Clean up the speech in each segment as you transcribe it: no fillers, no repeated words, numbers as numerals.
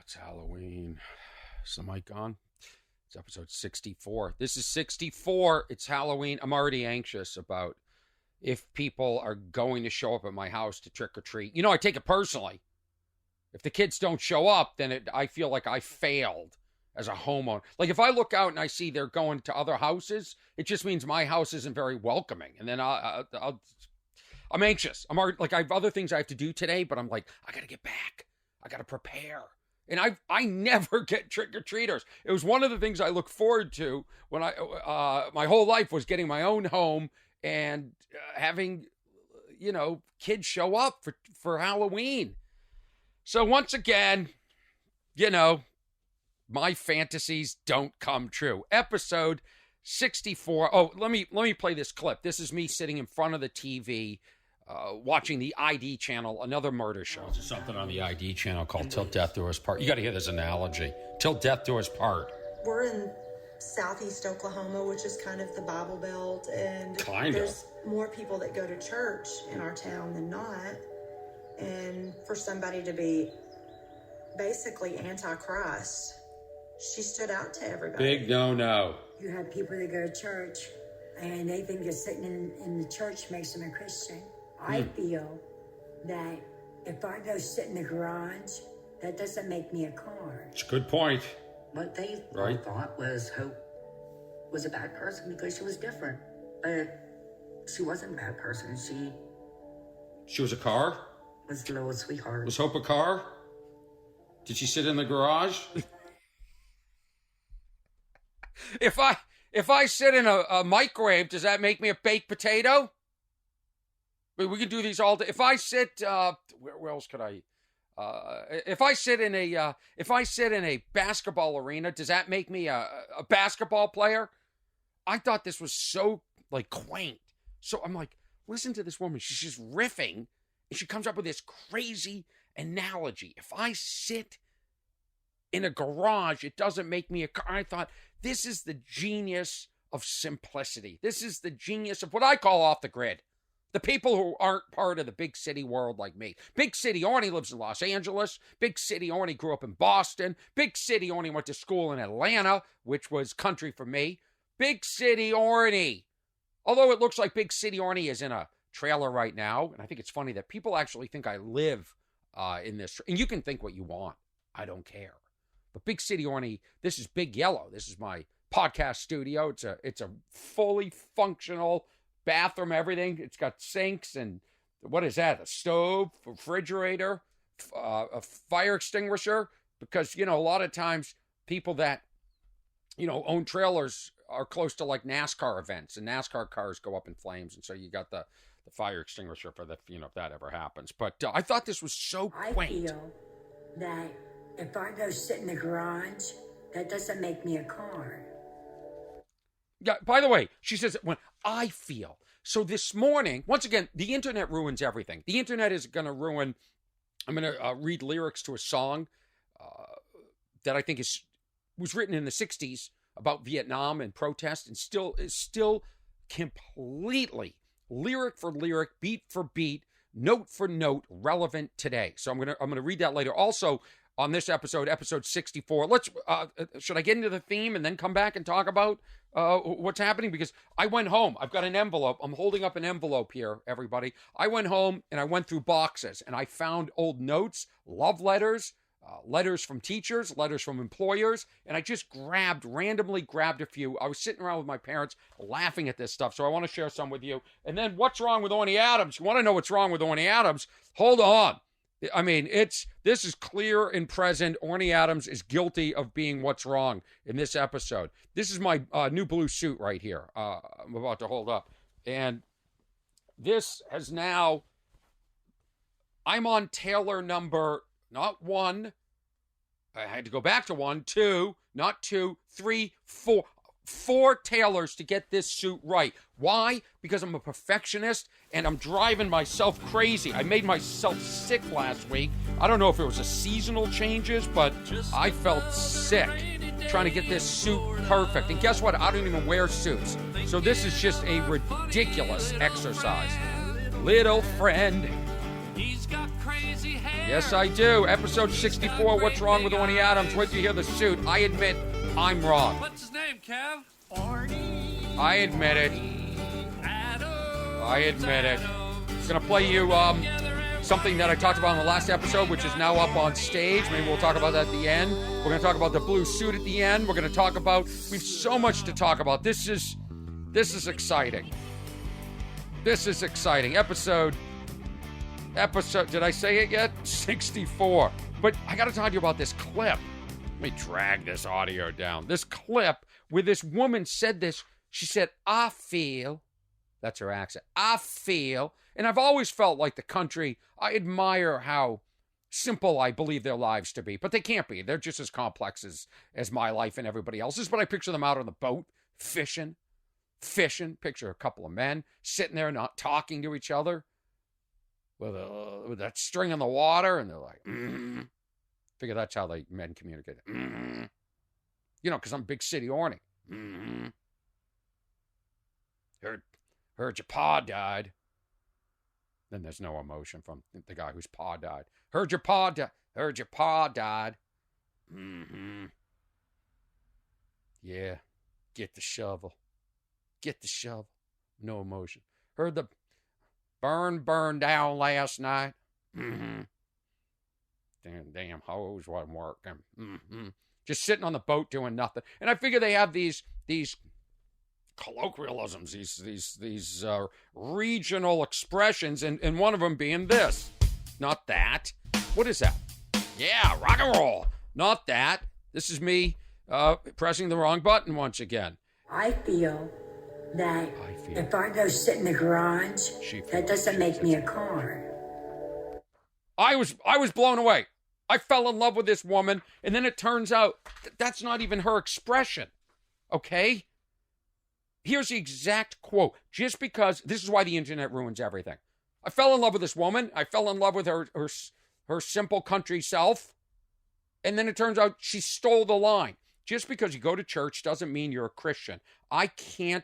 It's Halloween. Is the mic on? It's episode 64. This is 64. It's Halloween. I'm already anxious about if people are going to show up at my house to trick or treat. You know, I take it personally. If the kids don't show up, then I feel like I failed as a homeowner. Like if I look out and I see they're going to other houses, it just means my house isn't very welcoming. And then I'm anxious. I'm already, like, I have other things I have to do today, but I'm like, I got to get back. I got to prepare. And I never get trick-or-treaters. It was one of the things I look forward to when my whole life was getting my own home and having, kids show up for Halloween. So once again, my fantasies don't come true. Episode 64. Oh, let me play this clip. This is me sitting in front of the TV, watching the ID channel, another murder show. There's something on the ID channel called Till Death Do Us Part. You got to hear this analogy. Till Death Do Us Part. We're in southeast Oklahoma, which is kind of the Bible Belt, and there's more people that go to church in our town than not. And for somebody to be basically anti-Christ, she stood out to everybody. Big no. You have people that go to church and they think just sitting in the church makes them a Christian. I feel that if I go sit in the garage, that doesn't make me a car. It's a good point. What they thought was Hope was a bad person because she was different. But she wasn't a bad person. She was a car? Was the little sweetheart. Was Hope a car? Did she sit in the garage? If I sit in a microwave, does that make me a baked potato? We can do these all day. If I sit, where else could I? If I sit in a basketball arena, does that make me a basketball player? I thought this was so quaint. So I'm like, listen to this woman. She's just riffing, and she comes up with this crazy analogy. If I sit in a garage, it doesn't make me a car. I thought, this is the genius of simplicity. This is the genius of what I call off the grid. The people who aren't part of the big city world like me. Big city Orny lives in Los Angeles. Big city Orny grew up in Boston. Big city Orny went to school in Atlanta, which was country for me. Big city Orny. Although it looks like big city Orny is in a trailer right now, and I think it's funny that people actually think I live in this. And you can think what you want. I don't care. But big city Orny, this is Big Yellow. This is my podcast studio. It's a fully functional bathroom, everything. It's got sinks and what is that? A stove, refrigerator, a fire extinguisher. Because, a lot of times people that, own trailers are close to NASCAR events, and NASCAR cars go up in flames. And so you got the fire extinguisher for the, if that ever happens. But I thought this was so quaint. I feel that if I go sit in the garage, that doesn't make me a car. Yeah, by the way, she says when I feel. So this morning, once again, the internet ruins everything. The internet is going to ruin. I'm going to read lyrics to a song that I think was written in the 60s about Vietnam and protest, and is still completely lyric for lyric, beat for beat, note for note relevant today. So I'm going to read that later. Also, on this episode 64, should I get into the theme and then come back and talk about what's happening? Because I went home. I've got an envelope. I'm holding up an envelope here, everybody. I went home and I went through boxes and I found old notes, love letters, letters from teachers, letters from employers, and I just randomly grabbed a few. I was sitting around with my parents laughing at this stuff, so I want to share some with you. And then what's wrong with Orny Adams? You want to know what's wrong with Orny Adams? Hold on. I mean, this is clear and present. Orny Adams is guilty of being what's wrong in this episode. This is my new blue suit right here. I'm about to hold up. And this has now, I'm on tailor number, not one. I had to go back to one, two, not two, three, four. 4 tailors to get this suit right. Why? Because I'm a perfectionist and I'm driving myself crazy. I made myself sick last week. I don't know if it was a seasonal changes, but I felt sick trying to get this suit perfect. And guess what? I don't even wear suits. So this is just a ridiculous exercise. Little friend. He's got crazy hair. Yes, I do. Episode 64, What's Wrong with Orny Adams? Wait till you hear the suit. I admit I'm wrong. What's his name, Kev? Orny. I admit it. I admit it. I'm going to play you something that I talked about in the last episode, which is now up on stage. Maybe we'll talk about that at the end. We're going to talk about the blue suit at the end. We're going to talk about... We have so much to talk about. This is exciting. This is exciting. Episode, did I say it yet? 64. But I got to talk to you about this clip. Let me drag this audio down. This clip where this woman said this. She said, I feel... That's her accent. I feel... And I've always felt like the country, I admire how simple I believe their lives to be. But they can't be. They're just as complex as my life and everybody else's. But I picture them out on the boat, fishing. Picture a couple of men sitting there not talking to each other with that string in the water. And they're like, Figure that's how men communicate. You know, because I'm big city Orny. Heard your pa died. Then there's no emotion from the guy whose pa died. Heard your pa died. Yeah. Get the shovel. No emotion. Heard the burn down last night. Damn, hose wasn't working. Just sitting on the boat doing nothing. And I figure they have these colloquialisms, these regional expressions, and one of them being this. Not that. What is that? Yeah, rock and roll. Not that. This is me pressing the wrong button once again. I feel that if I go sit in the garage, that doesn't make me a car. I was blown away. I fell in love with this woman, and then it turns out that's not even her expression. Okay? Here's the exact quote. Just because, this is why the internet ruins everything. I fell in love with this woman. I fell in love with her simple country self. And then it turns out she stole the line. Just because you go to church doesn't mean you're a Christian. I can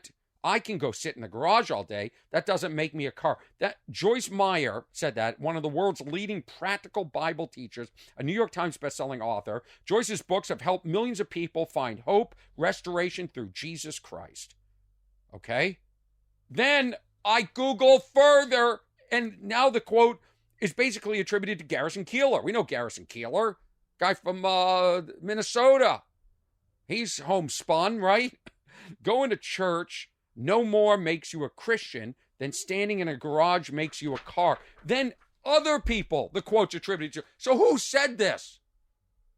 go sit in the garage all day. That doesn't make me a car. That Joyce Meyer said that, one of the world's leading practical Bible teachers, a New York Times bestselling author. Joyce's books have helped millions of people find hope, restoration through Jesus Christ. Okay? Then I Google further, and now the quote is basically attributed to Garrison Keillor. We know Garrison Keillor, guy from Minnesota. He's homespun, right? Going to church no more makes you a Christian than standing in a garage makes you a car. Then other people, the quote's attributed to. So who said this?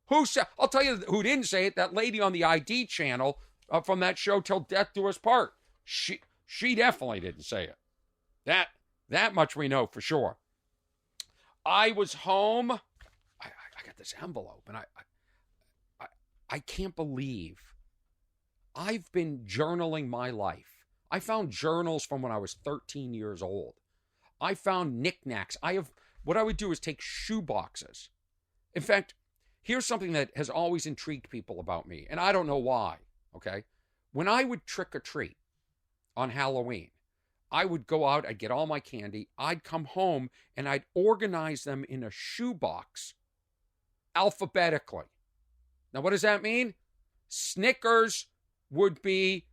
Who said? I'll tell you who didn't say it. That lady on the ID channel from that show, Till Death Do Us Part. She definitely didn't say it. That much we know for sure. I was home. I got this envelope, and I can't believe I've been journaling my life. I found journals from when I was 13 years old. I found knickknacks. What I would do is take shoe boxes. In fact, here's something that has always intrigued people about me, and I don't know why, okay? When I would trick or treat on Halloween, I would go out, I'd get all my candy, I'd come home, and I'd organize them in a shoebox alphabetically. Now, what does that mean? Snickers would be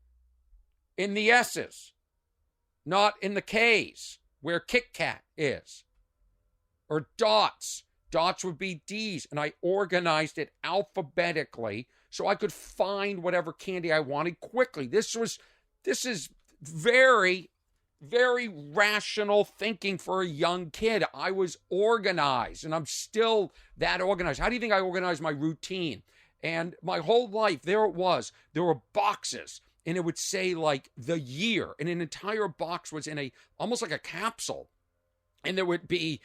in the S's, not in the K's, where Kit Kat is. Or dots. Dots would be D's, and I organized it alphabetically so I could find whatever candy I wanted quickly. This is very, very rational thinking for a young kid. I was organized, and I'm still that organized. How do you think I organized my routine? And my whole life, there it was. There were boxes, and it would say, like, the year. And an entire box was in almost like a capsule. And there would be,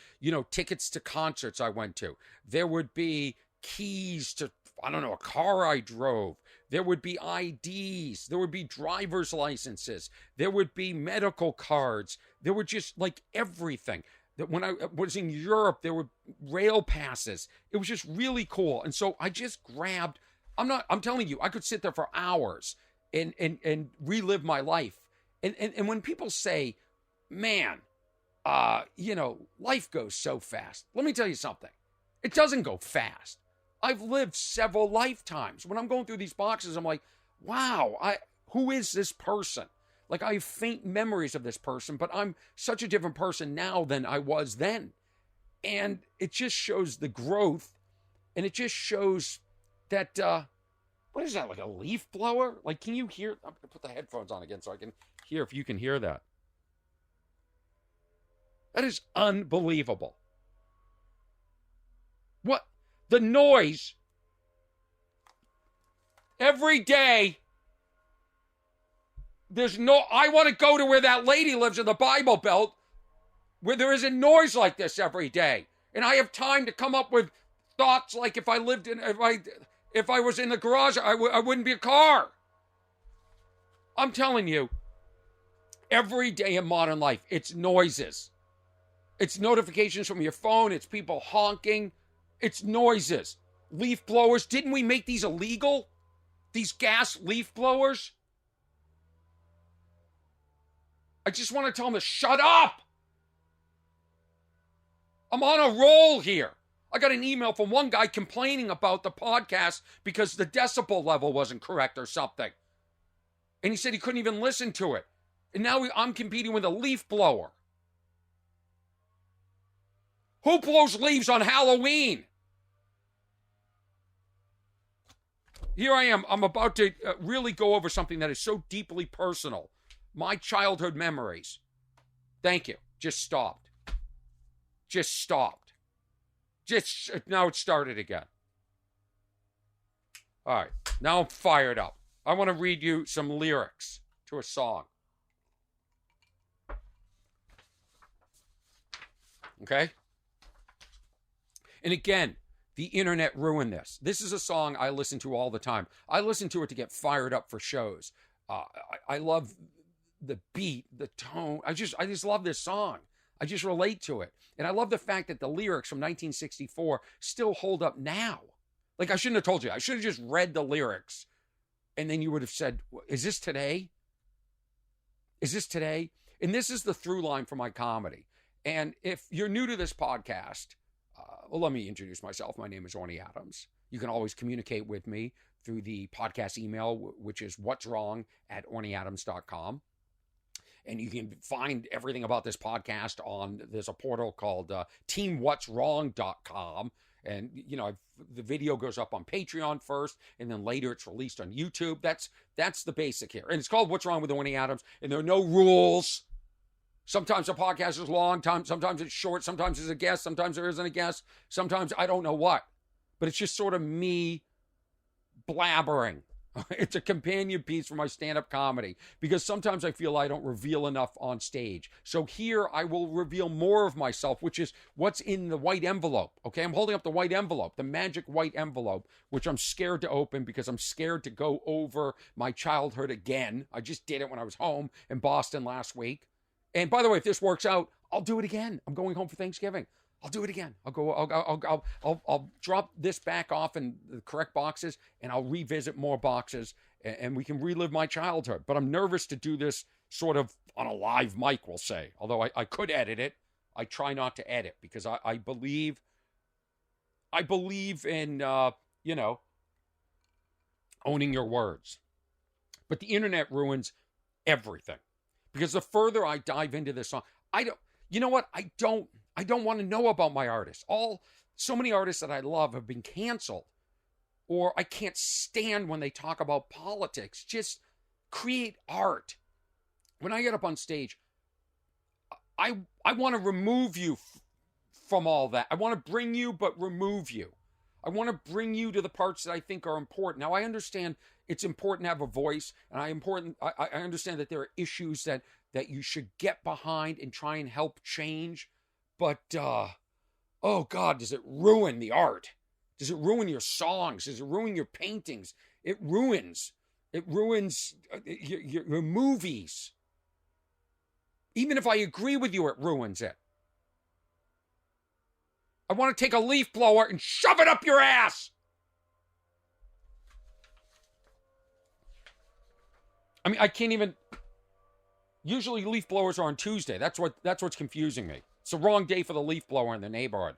tickets to concerts I went to. There would be keys to, a car I drove. There would be IDs. There would be driver's licenses. There would be medical cards. There were just, like, everything. When I was in Europe, there were rail passes. It was just really cool. And so I just grabbed, I'm telling you, I could sit there for hours and relive my life. And when people say, man, life goes so fast. Let me tell you something. It doesn't go fast. I've lived several lifetimes. When I'm going through these boxes, I'm like, wow, who is this person? Like, I have faint memories of this person, but I'm such a different person now than I was then. And it just shows the growth, and it just shows that, what is that, like a leaf blower? Like, can you hear? I'm going to put the headphones on again so I can hear if you can hear that. That is unbelievable. What? The noise. Every day, I want to go to where that lady lives in the Bible Belt, where there isn't noise like this every day. And I have time to come up with thoughts like if I was in the garage, I wouldn't be a car. I'm telling you, every day in modern life, it's noises. It's notifications from your phone. It's people honking. It's noises. Leaf blowers. Didn't we make these illegal? These gas leaf blowers? I just want to tell them to shut up. I'm on a roll here. I got an email from one guy complaining about the podcast because the decibel level wasn't correct or something. And he said he couldn't even listen to it. And now I'm competing with a leaf blower. Who blows leaves on Halloween? Here I am. I'm about to really go over something that is so deeply personal. My childhood memories. Thank you. Just stopped. Now it started again. All right. Now I'm fired up. I want to read you some lyrics to a song. Okay? And again, the internet ruined this. This is a song I listen to all the time. I listen to it to get fired up for shows. I love the beat, the tone. I just love this song. I just relate to it. And I love the fact that the lyrics from 1964 still hold up now. Like, I shouldn't have told you. I should have just read the lyrics. And then you would have said, is this today? Is this today? And this is the through line for my comedy. And if you're new to this podcast, well, let me introduce myself. My name is Orny Adams. You can always communicate with me through the podcast email, which is what'swrong@ornyadams.com. And you can find everything about this podcast there's a portal called teamwhatswrong.com. And, you know, the video goes up on Patreon first, and then later it's released on YouTube. That's the basic here. And it's called What's Wrong with Orny Adams, and there are no rules. Sometimes the podcast is long, sometimes it's short, sometimes there's a guest, sometimes there isn't a guest, sometimes I don't know what. But it's just sort of me blabbering. It's a companion piece for my stand-up comedy because sometimes I feel I don't reveal enough on stage. So here I will reveal more of myself, which is what's in the white envelope. Okay, I'm holding up the white envelope, the magic white envelope, which I'm scared to open because I'm scared to go over my childhood again. I just did it when I was home in Boston last week. And by the way, if this works out, I'll do it again. I'm going home for Thanksgiving. I'll do it again. I'll drop this back off in the correct boxes, and I'll revisit more boxes, and we can relive my childhood. But I'm nervous to do this sort of on a live mic, we'll say. Although I could edit it. I try not to edit because I believe in, owning your words. But the internet ruins everything. Because the further I dive into this song, I don't want to know about my artists. So many artists that I love have been canceled, or I can't stand when they talk about politics. Just create art. When I get up on stage, I want to remove you from all that. I want to bring you, but remove you. I want to bring you to the parts that I think are important. Now, I understand it's important to have a voice, and I understand that there are issues that you should get behind and try and help change. But, oh God, does it ruin the art? Does it ruin your songs? Does it ruin your paintings? It ruins your movies. Even if I agree with you, it ruins it. I want to take a leaf blower and shove it up your ass. I mean, I can't even. Usually leaf blowers are on Tuesday. That's what's confusing me. It's the wrong day for the leaf blower in the neighborhood.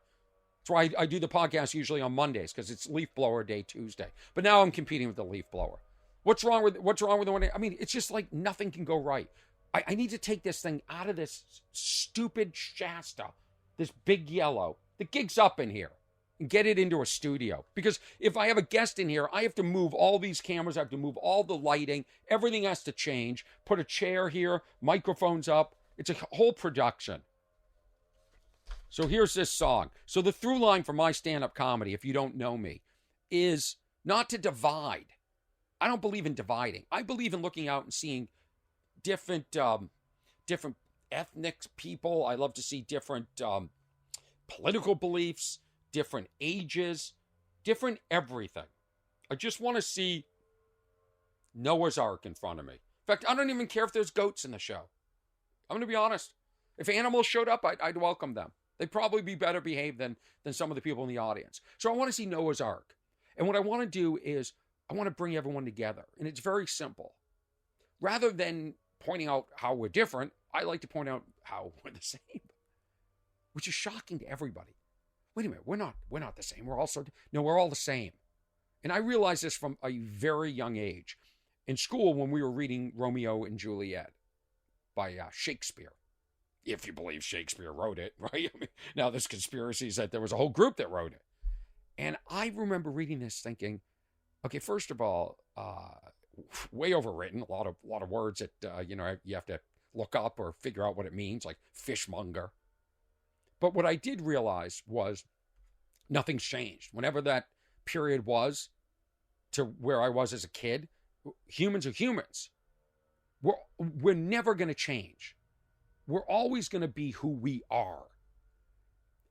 That's why I do the podcast usually on Mondays, because it's leaf blower day Tuesday. But now I'm competing with the leaf blower. What's wrong with the one? I mean, it's just like nothing can go right. I need to take this thing out of this stupid Shasta, this big yellow. The gig's up in here, and get it into a studio. Because if I have a guest in here, I have to move all these cameras. I have to move all the lighting. Everything has to change. Put a chair here, microphones up. It's a whole production. So here's this song. So the through line for my stand-up comedy, if you don't know me, is not to divide. I don't believe in dividing. I believe in looking out and seeing different ethnic people. I love to see different political beliefs, different ages, different everything. I just want to see Noah's Ark in front of me. In fact, I don't even care if there's goats in the show. I'm going to be honest. If animals showed up, I'd welcome them. They'd probably be better behaved than some of the people in the audience. So I want to see Noah's Ark. And what I want to do is I want to bring everyone together. And it's very simple. Rather than pointing out how we're different, I like to point out how we're the same, which is shocking to everybody. Wait a minute, we're not the same. We're all the same. And I realized this from a very young age. In school, when we were reading Romeo and Juliet by Shakespeare, if you believe Shakespeare wrote it, right? I mean, now there's conspiracies that there was a whole group that wrote it. And I remember reading this thinking, okay, first of all, way overwritten, a lot of words that, you have to look up or figure out what it means, like fishmonger. But what I did realize was nothing's changed. Whenever that period was to where I was as a kid, humans are humans. We're never going to change. We're always going to be who we are.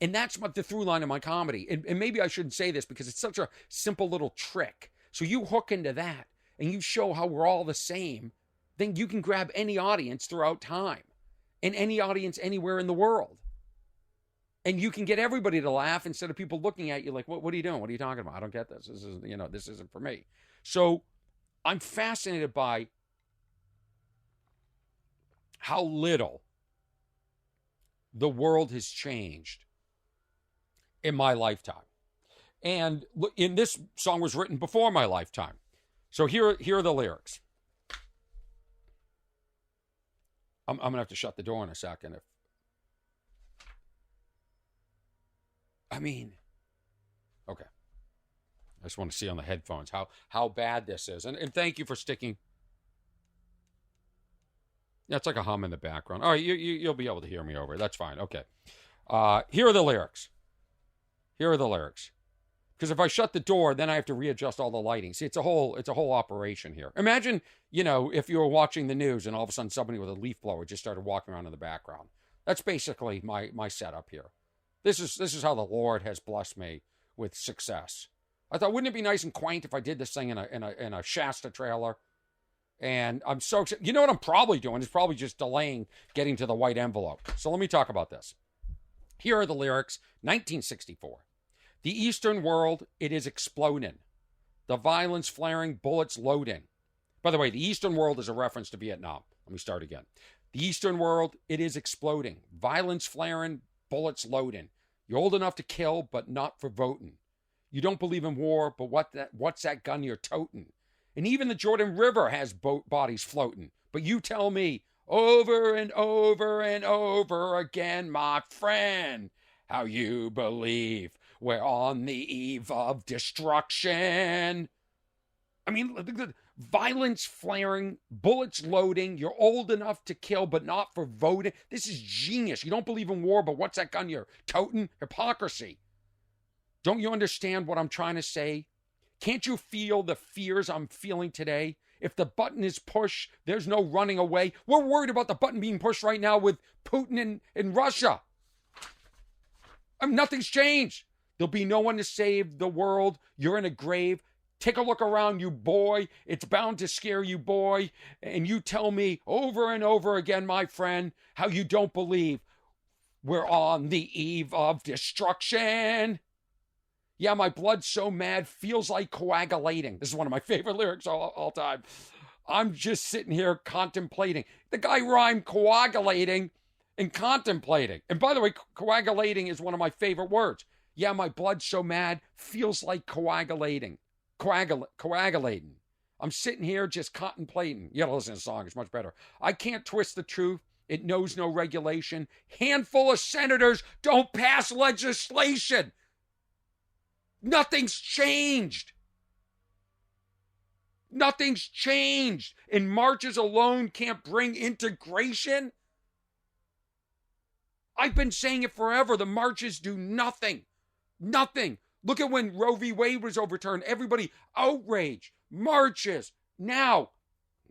And that's the through line of my comedy. And maybe I shouldn't say this because it's such a simple little trick. So you hook into that and you show how we're all the same, then you can grab any audience throughout time and any audience anywhere in the world. And you can get everybody to laugh instead of people looking at you like, what are you doing? What are you talking about? I don't get this. This isn't for me. So I'm fascinated by how little the world has changed in my lifetime. And in this song was written before my lifetime. So here are the lyrics. I'm going to have to shut the door in a second. Okay. I just want to see on the headphones how bad this is. And thank you for sticking. Yeah, it's like a hum in the background. All right, you'll be able to hear me over. That's fine. Okay. Here are the lyrics. Because if I shut the door, then I have to readjust all the lighting. See, it's a whole operation here. Imagine, if you were watching the news and all of a sudden somebody with a leaf blower just started walking around in the background. That's basically my setup here. This is how the Lord has blessed me with success. I thought, wouldn't it be nice and quaint if I did this thing in a Shasta trailer? And I'm so excited. You know what I'm probably doing is probably just delaying getting to the white envelope. So let me talk about this. Here are the lyrics. 1964. The Eastern world, it is exploding. The violence flaring, bullets loading. By the way, the Eastern world is a reference to Vietnam. Let me start again. The Eastern world, it is exploding. Violence flaring, bullets loading. You're old enough to kill, but not for voting. You don't believe in war, but what's that gun you're toting? And even the Jordan River has bodies floating. But you tell me over and over and over again, my friend, how you believe we're on the eve of destruction. I mean, the violence flaring, bullets loading. You're old enough to kill, but not for voting. This is genius. You don't believe in war, but what's that gun you're toting? Hypocrisy. Don't you understand what I'm trying to say? Can't you feel the fears I'm feeling today? If the button is pushed, there's no running away. We're worried about the button being pushed right now with Putin in Russia. Nothing's changed. There'll be no one to save the world. You're in a grave. Take a look around, you boy. It's bound to scare you, boy. And you tell me over and over again, my friend, how you don't believe we're on the eve of destruction. Yeah, my blood's so mad, feels like coagulating. This is one of my favorite lyrics all time. I'm just sitting here contemplating. The guy rhymed coagulating and contemplating. And by the way, coagulating is one of my favorite words. Yeah, my blood's so mad, feels like coagulating. Coagulating. I'm sitting here just contemplating. You gotta listen to the song, it's much better. I can't twist the truth. It knows no regulation. Handful of senators don't pass legislation. Nothing's changed. Nothing's changed. And marches alone can't bring integration. I've been saying it forever. The marches do nothing. Nothing. Look at when Roe v. Wade was overturned. Everybody outraged. Marches. Now,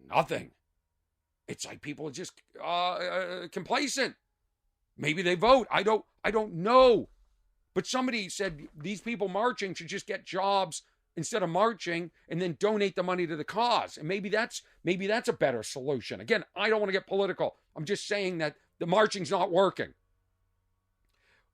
nothing. It's like people are just complacent. Maybe they vote. I don't know. But somebody said these people marching should just get jobs instead of marching and then donate the money to the cause. And maybe that's a better solution. Again, I don't want to get political. I'm just saying that the marching's not working.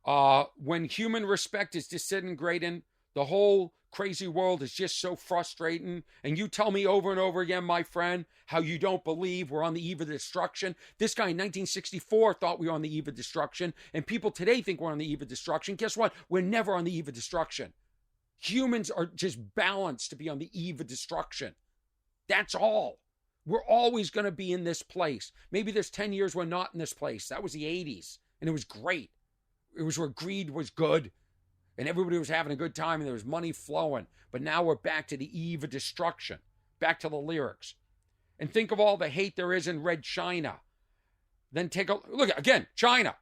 When human respect is disintegrating, the whole crazy world is just so frustrating. And you tell me over and over again, my friend, how you don't believe we're on the eve of destruction. This guy in 1964 thought we were on the eve of destruction. And people today think we're on the eve of destruction. Guess what? We're never on the eve of destruction. Humans are just balanced to be on the eve of destruction. That's all. We're always going to be in this place. Maybe there's 10 years we're not in this place. That was the 80s. And it was great. It was where greed was good. And everybody was having a good time and there was money flowing. But now we're back to the eve of destruction. Back to the lyrics. And think of all the hate there is in Red China. Then take a look again, China.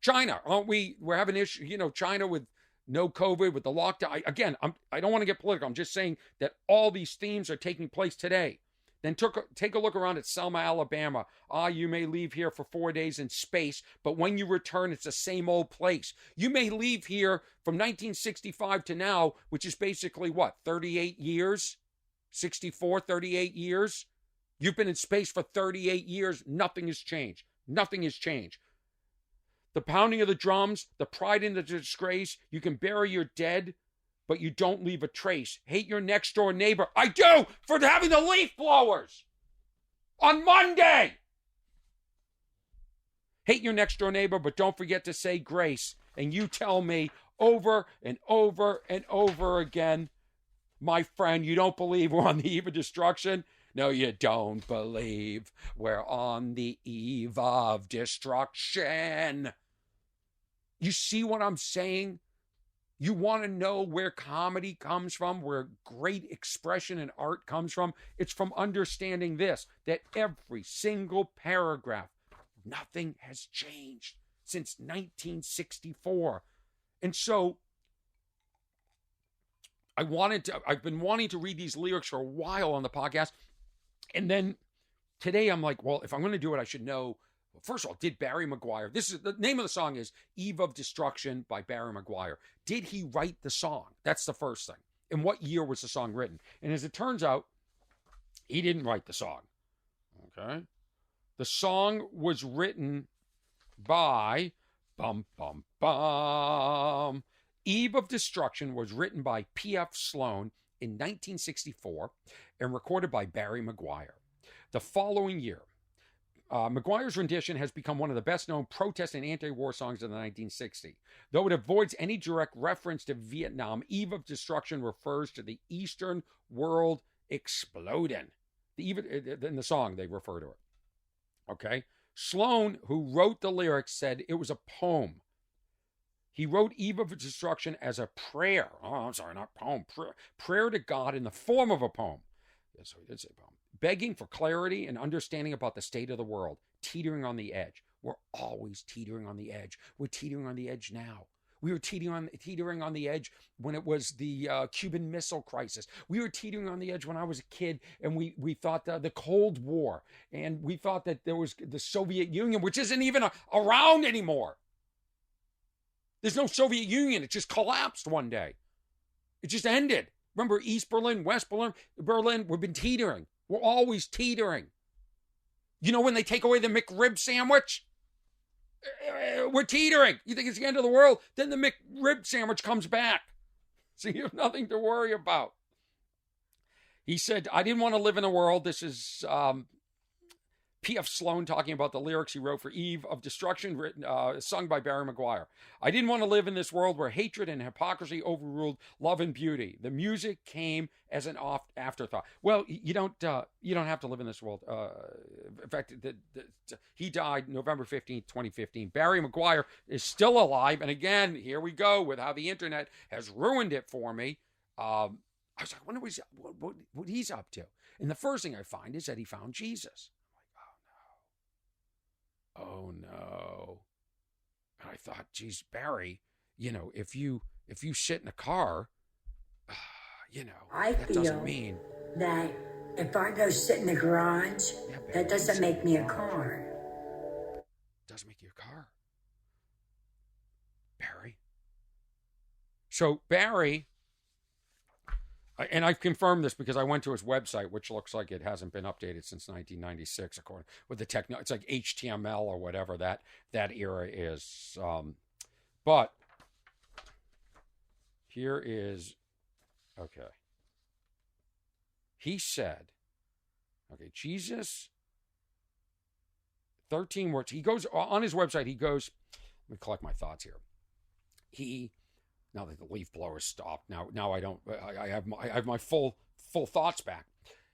China, aren't we? We're having issue, China with no COVID, with the lockdown. I don't want to get political. I'm just saying that all these themes are taking place today. Then take a look around at Selma, Alabama. You may leave here for 4 days in space, but when you return, it's the same old place. You may leave here from 1965 to now, which is basically what, 38 years? 64, 38 years? You've been in space for 38 years. Nothing has changed. Nothing has changed. The pounding of the drums, the pride in the disgrace, you can bury your dead, but you don't leave a trace. Hate your next door neighbor. I do, for having the leaf blowers on Monday. Hate your next door neighbor, but don't forget to say grace. And you tell me over and over and over again, my friend, you don't believe we're on the eve of destruction? No, you don't believe we're on the eve of destruction. You see what I'm saying? You want to know where comedy comes from, where great expression and art comes from? It's from understanding this, that every single paragraph, nothing has changed since 1964. And so I've been wanting to read these lyrics for a while on the podcast. And then today I'm like, well, if I'm going to do it, I should know. First of all, did Barry McGuire, this is the name of the song is Eve of Destruction by Barry McGuire. Did he write the song? That's the first thing. And what year was the song written? And as it turns out, he didn't write the song. Okay. The song was written by Eve of Destruction was written by P.F. Sloan in 1964 and recorded by Barry McGuire. The following year, McGuire's rendition has become one of the best-known protest and anti-war songs of the 1960s. Though it avoids any direct reference to Vietnam, Eve of Destruction refers to the Eastern world exploding. In the song, they refer to it. Okay? Sloan, who wrote the lyrics, said it was a poem. He wrote Eve of Destruction as a prayer. Oh, I'm sorry, not poem. Prayer to God in the form of a poem. Yes, so he did say poem. Begging for clarity and understanding about the state of the world, teetering on the edge. We're always teetering on the edge. We're teetering on the edge now. We were teetering on the edge when it was the Cuban Missile Crisis. We were teetering on the edge when I was a kid, and we thought the Cold War, and we thought that there was the Soviet Union, which isn't even around anymore. There's no Soviet Union. It just collapsed one day. It just ended. Remember East Berlin, West Berlin? We've been teetering. We're always teetering. You know when they take away the McRib sandwich? We're teetering. You think it's the end of the world? Then the McRib sandwich comes back. So you have nothing to worry about. He said, I didn't want to live in a world. This is P.F. Sloan talking about the lyrics he wrote for Eve of Destruction, written, sung by Barry McGuire. I didn't want to live in this world where hatred and hypocrisy overruled love and beauty. The music came as an afterthought. Well, you don't have to live in this world. In fact, he died November 15th, 2015. Barry McGuire is still alive. And again, here we go with how the internet has ruined it for me. I was like, I wonder what he's up to. And the first thing I find is that he found Jesus. Oh no. And I thought, geez, Barry, if you sit in a car, that doesn't mean that if I go sit in the garage, that doesn't make me a car. Doesn't make you a car. Barry. So Barry, and I've confirmed this because I went to his website, which looks like it hasn't been updated since 1996, according with the techno. It's like HTML or whatever that era is. But here is, okay. He said, okay, Jesus, 13 words. He goes on his website. He goes, let me collect my thoughts here. Now that the leaf blower stopped, now I don't. I have my full thoughts back.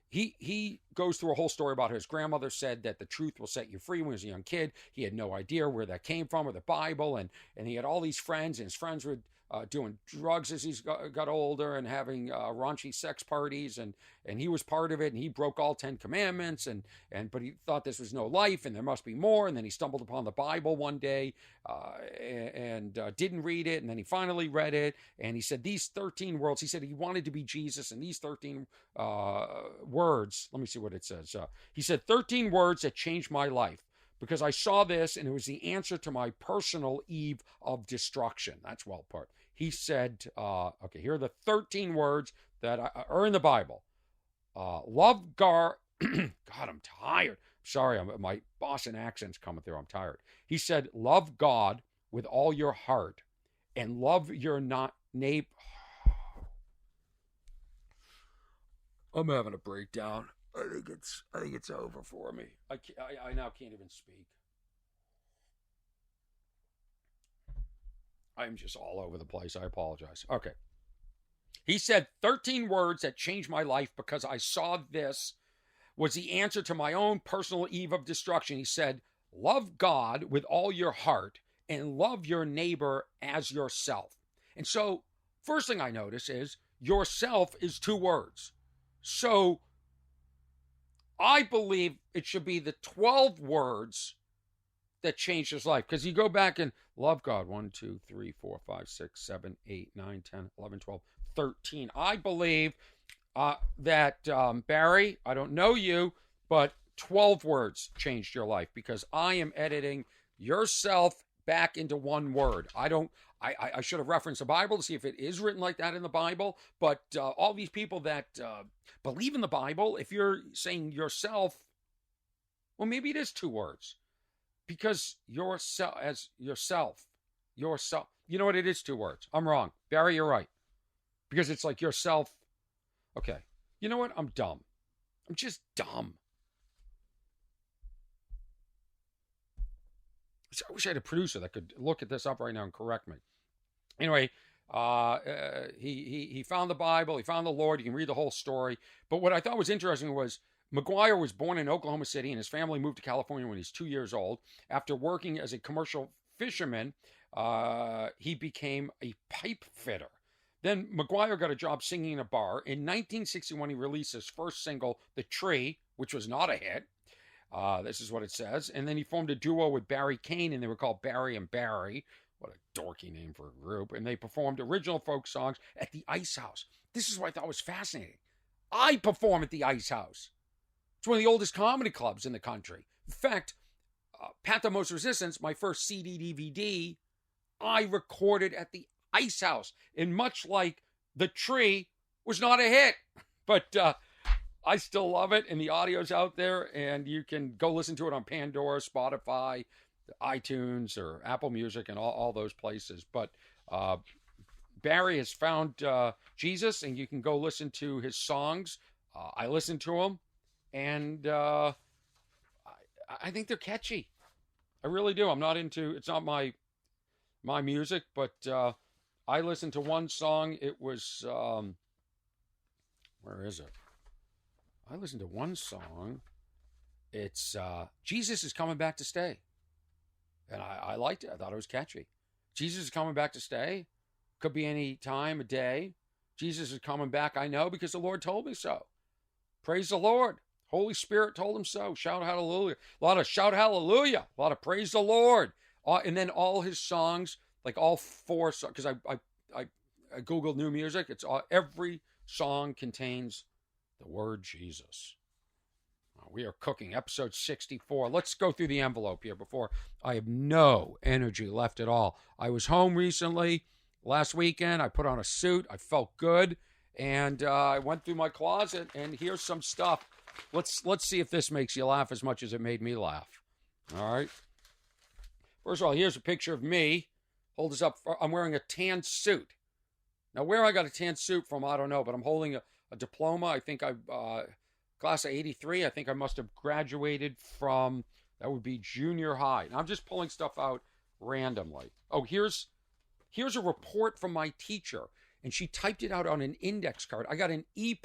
He goes through a whole story about how his grandmother said that the truth will set you free when he was a young kid. He had no idea where that came from or the Bible, and he had all these friends, and his friends were doing drugs as he's got older and having raunchy sex parties, and he was part of it, and he broke all 10 commandments, but he thought this was no life and there must be more, and then he stumbled upon the Bible one day and didn't read it, and then he finally read it, and he said these 13 words, he said he wanted to be Jesus, and these 13 words, let me see what it says. He said 13 words that changed my life. Because I saw this, and it was the answer to my personal eve of destruction. That's well put. He said, okay, here are the 13 words that are in the Bible. Love God. God, I'm tired. Sorry, my Boston accent's coming through. I'm tired. He said, love God with all your heart and love your neighbor. I'm having a breakdown. I think it's over for me. I now can't even speak. I'm just all over the place. I apologize. Okay. He said 13 words that changed my life because I saw this was the answer to my own personal eve of destruction. He said, love God with all your heart and love your neighbor as yourself. And so, first thing I notice is yourself is 2 words. So, I believe it should be the 12 words that changed his life. Because you go back and love God. 1, 2, 3, 4, 5, 6, 7, 8, 9, 10, 11, 12, 13. I believe that, Barry, I don't know you, but 12 words changed your life. Because I am editing yourself back into 1 word. I should have referenced the Bible to see if it is written like that in the Bible. But all these people that believe in the Bible, if you're saying yourself, well, maybe it is 2 words. Because yourself, as yourself. You know what? It is 2 words. I'm wrong. Barry, you're right. Because it's like yourself. Okay. You know what? I'm dumb. I'm just dumb. I wish I had a producer that could look at this up right now and correct me. Anyway, he found the Bible, he found the Lord. You can read the whole story. But what I thought was interesting was McGuire was born in Oklahoma City, and his family moved to California when he was 2 years old. After working as a commercial fisherman, he became a pipe fitter. Then McGuire got a job singing in a bar. In 1961, he released his first single, The Tree, which was not a hit. This is what it says. And then he formed a duo with Barry Kane, and they were called Barry and Barry. What a dorky name for a group. And they performed original folk songs at the Ice House. This is what I thought was fascinating. I perform at the Ice House. It's one of the oldest comedy clubs in the country. In fact, Pat the Most Resistance, my first CD DVD, I recorded at the Ice House. And much like The Tree was not a hit. But I still love it, and the audio's out there, and you can go listen to it on Pandora, Spotify, iTunes, or Apple Music, and all those places. But Barry has found Jesus, and you can go listen to his songs. I listen to them, and I think they're catchy. I really do. I'm not into, it's not my music, but I listened to one song. It was, where is it? I listened to one song. It's Jesus is Coming Back to Stay. And I liked it. I thought it was catchy. Jesus is coming back to stay. Could be any time, a day. Jesus is coming back, I know, because the Lord told me so. Praise the Lord. Holy Spirit told him so. Shout hallelujah. A lot of shout hallelujah. A lot of praise the Lord. And then all his songs, like all 4 songs, because I Googled new music. It's every song contains the word Jesus. We are cooking episode 64. Let's go through the envelope here before I have no energy left at all. I was home recently, last weekend. I put on a suit. I felt good. And I went through my closet, and here's some stuff. Let's see if this makes you laugh as much as it made me laugh. All right. First of all, here's a picture of me. Hold this up. I'm wearing a tan suit. Now, where I got a tan suit from, I don't know, but I'm holding a diploma. I think class of 83, I think I must have graduated from, that would be junior high. And I'm just pulling stuff out randomly. Oh, here's a report from my teacher, and she typed it out on an index card. I got an E+.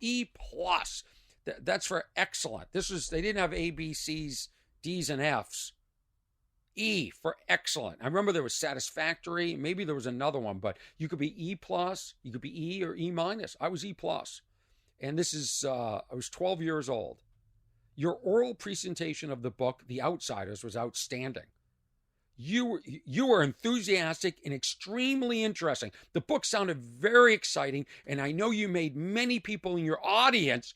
E+. That's for excellent. They didn't have A, B, C's, D's, and F's. E for excellent. I remember there was satisfactory. Maybe there was another one, but you could be E+, you could be E or E-. I was E+. And this is, I was 12 years old. Your oral presentation of the book, The Outsiders, was outstanding. You were enthusiastic and extremely interesting. The book sounded very exciting, and I know you made many people in your audience,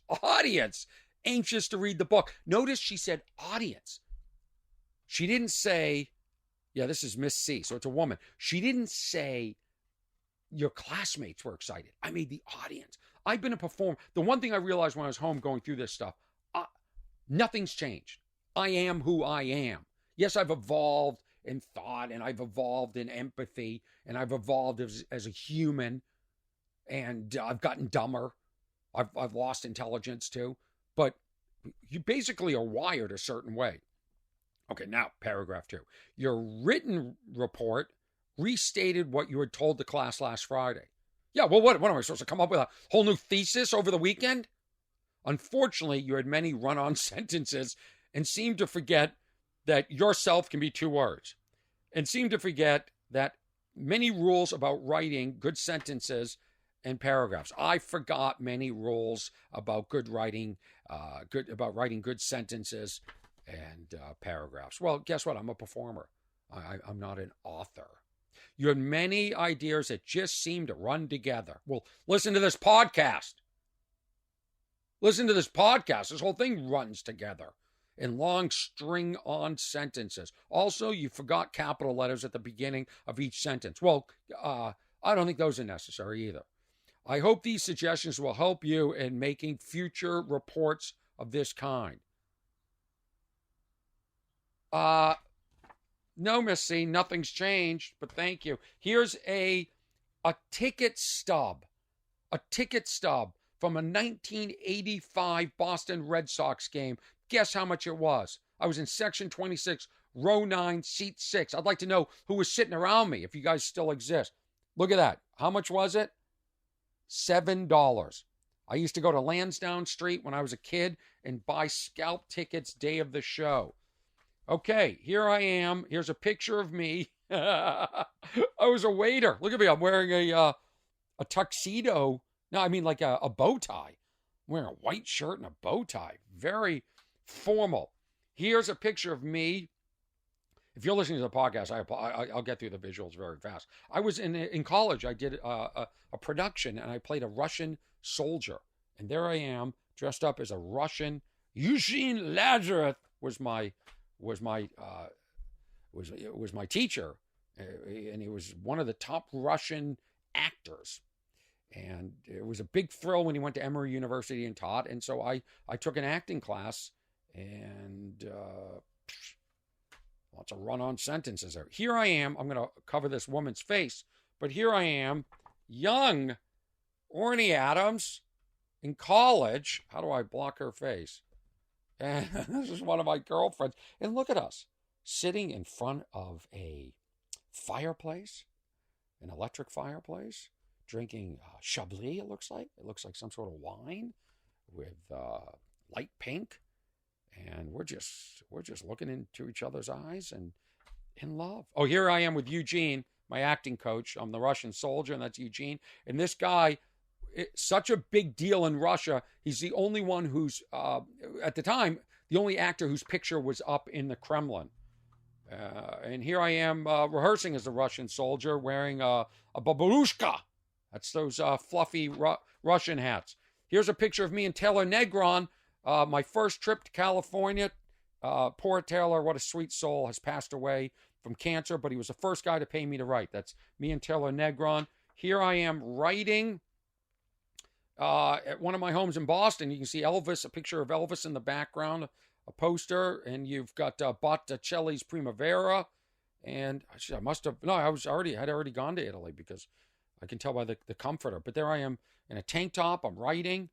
anxious to read the book. Notice she said audience. She didn't say, yeah, this is Miss C, so it's a woman. She didn't say your classmates were excited. I made the audience. I've been a performer. The one thing I realized when I was home going through this stuff, nothing's changed. I am who I am. Yes, I've evolved in thought, and I've evolved in empathy, and I've evolved as a human, and I've gotten dumber. I've lost intelligence too. But you basically are wired a certain way. Okay, now paragraph 2. Your written report restated what you had told the class last Friday. Yeah, well, what am I supposed to come up with a whole new thesis over the weekend? Unfortunately, you had many run-on sentences and seemed to forget that yourself can be 2 words, and seemed to forget that many rules about writing good sentences and paragraphs. I forgot many rules about good writing, writing good sentences and paragraphs. Well, guess what? I'm a performer. I'm not an author. You had many ideas that just seemed to run together. Well, listen to this podcast. Listen to this podcast. This whole thing runs together in long string-on sentences. Also, you forgot capital letters at the beginning of each sentence. Well, I don't think those are necessary either. I hope these suggestions will help you in making future reports of this kind. No, Miss C, nothing's changed, but thank you. Here's a ticket stub. A ticket stub from a 1985 Boston Red Sox game. Guess how much it was? I was in section 26, row 9, seat 6. I'd like to know who was sitting around me, if you guys still exist. Look at that. How much was it? $7. I used to go to Lansdowne Street when I was a kid and buy scalp tickets day of the show. Okay, here I am. Here's a picture of me. I was a waiter. Look at me. I'm wearing a tuxedo. No, I mean like a bow tie. I'm wearing a white shirt and a bow tie. Very formal. Here's a picture of me. If you're listening to the podcast, I'll get through the visuals very fast. I was in college. I did a production, and I played a Russian soldier. And there I am, dressed up as a Russian. Eugene Lazarev was my teacher, and he was one of the top Russian actors. And it was a big thrill when he went to Emory University and taught. And so I took an acting class, and lots of run-on sentences there. Here I am. I'm going to cover this woman's face, but here I am, young Orny Adams in college. How do I block her face? And this is one of my girlfriends. And look at us sitting in front of a fireplace, an electric fireplace, drinking Chablis, it looks like. It looks like some sort of wine with light pink. And we're just looking into each other's eyes and in love. Oh, here I am with Eugene, my acting coach. I'm the Russian soldier, and that's Eugene. And this guy, such a big deal in Russia. He's the only one who's, at the time, the only actor whose picture was up in the Kremlin. And here I am rehearsing as a Russian soldier wearing a babushka. That's those fluffy Russian hats. Here's a picture of me and Taylor Negron. My first trip to California. Poor Taylor, what a sweet soul, has passed away from cancer, but he was the first guy to pay me to write. That's me and Taylor Negron. Here I am writing at one of my homes in Boston. You can see Elvis, a picture of Elvis in the background, a poster, and you've got Botticelli's Primavera. And I must have, no, I had already gone to Italy because I can tell by the comforter. But there I am in a tank top. I'm writing.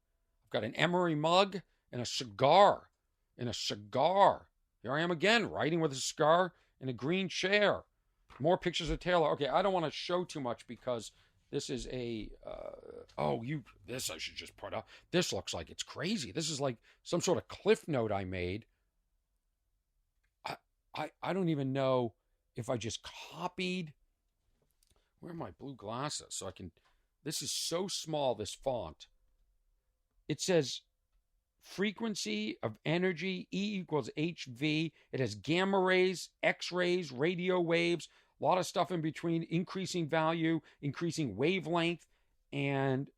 I've got an Emery mug and a cigar. Here I am again, writing with a cigar in a green chair. More pictures of Taylor. Okay, I don't want to show too much because this is a, this I should just put up. This looks like it's crazy. This is like some sort of cliff note I made. I don't even know if I just copied. Where are my blue glasses? So I can, this is so small, this font. It says frequency of energy, E equals HV. It has gamma rays, X-rays, radio waves, a lot of stuff in between, increasing value, increasing wavelength, and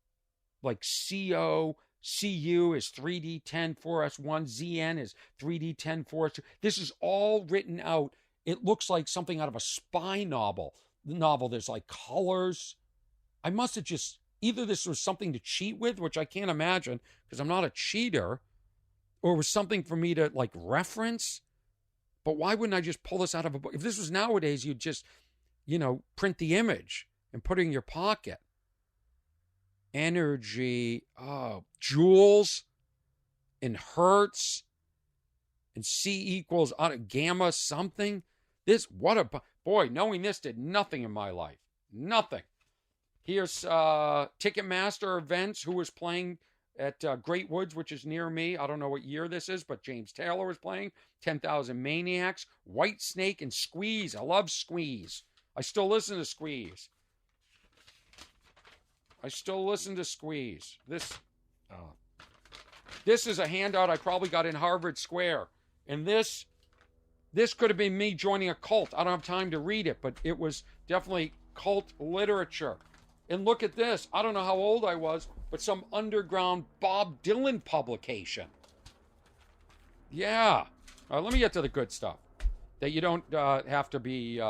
like CO, CU is 3D10 4S1, ZN is 3D10 4S2. This is all written out. It looks like something out of a spy novel. There's like colors. I must have just, either this was something to cheat with, which I can't imagine because I'm not a cheater, or it was something for me to like reference. But why wouldn't I just pull this out of a book? If this was nowadays, you'd just, print the image and put it in your pocket. Energy, joules and hertz and C equals gamma something. Boy, knowing this did nothing in my life. Nothing. Here's Ticketmaster events, who was playing at Great Woods, which is near me. I don't know what year this is, but James Taylor was playing. 10,000 Maniacs, White Snake, and Squeeze. I love Squeeze. I still listen to Squeeze. This is a handout I probably got in Harvard Square. And this could have been me joining a cult. I don't have time to read it, but it was definitely cult literature. And look at this. I don't know how old I was, but some underground Bob Dylan publication. Yeah. Let me get to the good stuff that you don't have to be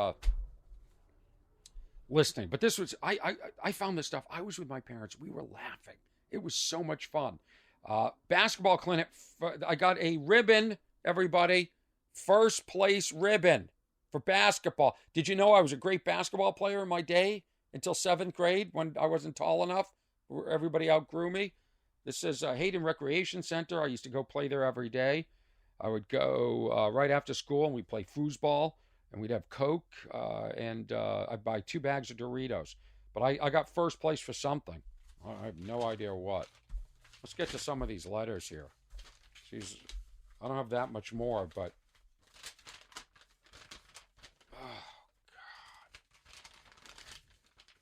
listening. But this was, I found this stuff. I was with my parents. We were laughing. It was so much fun. Basketball clinic. I got a ribbon, everybody. First place ribbon for basketball. Did you know I was a great basketball player in my day until 7th grade when I wasn't tall enough? Everybody outgrew me. This is Hayden Recreation Center. I used to go play there every day. I would go right after school and we'd play foosball and we'd have Coke and I'd buy 2 bags of Doritos. But I got first place for something. I have no idea what. Let's get to some of these letters here. Jeez, I don't have that much more, but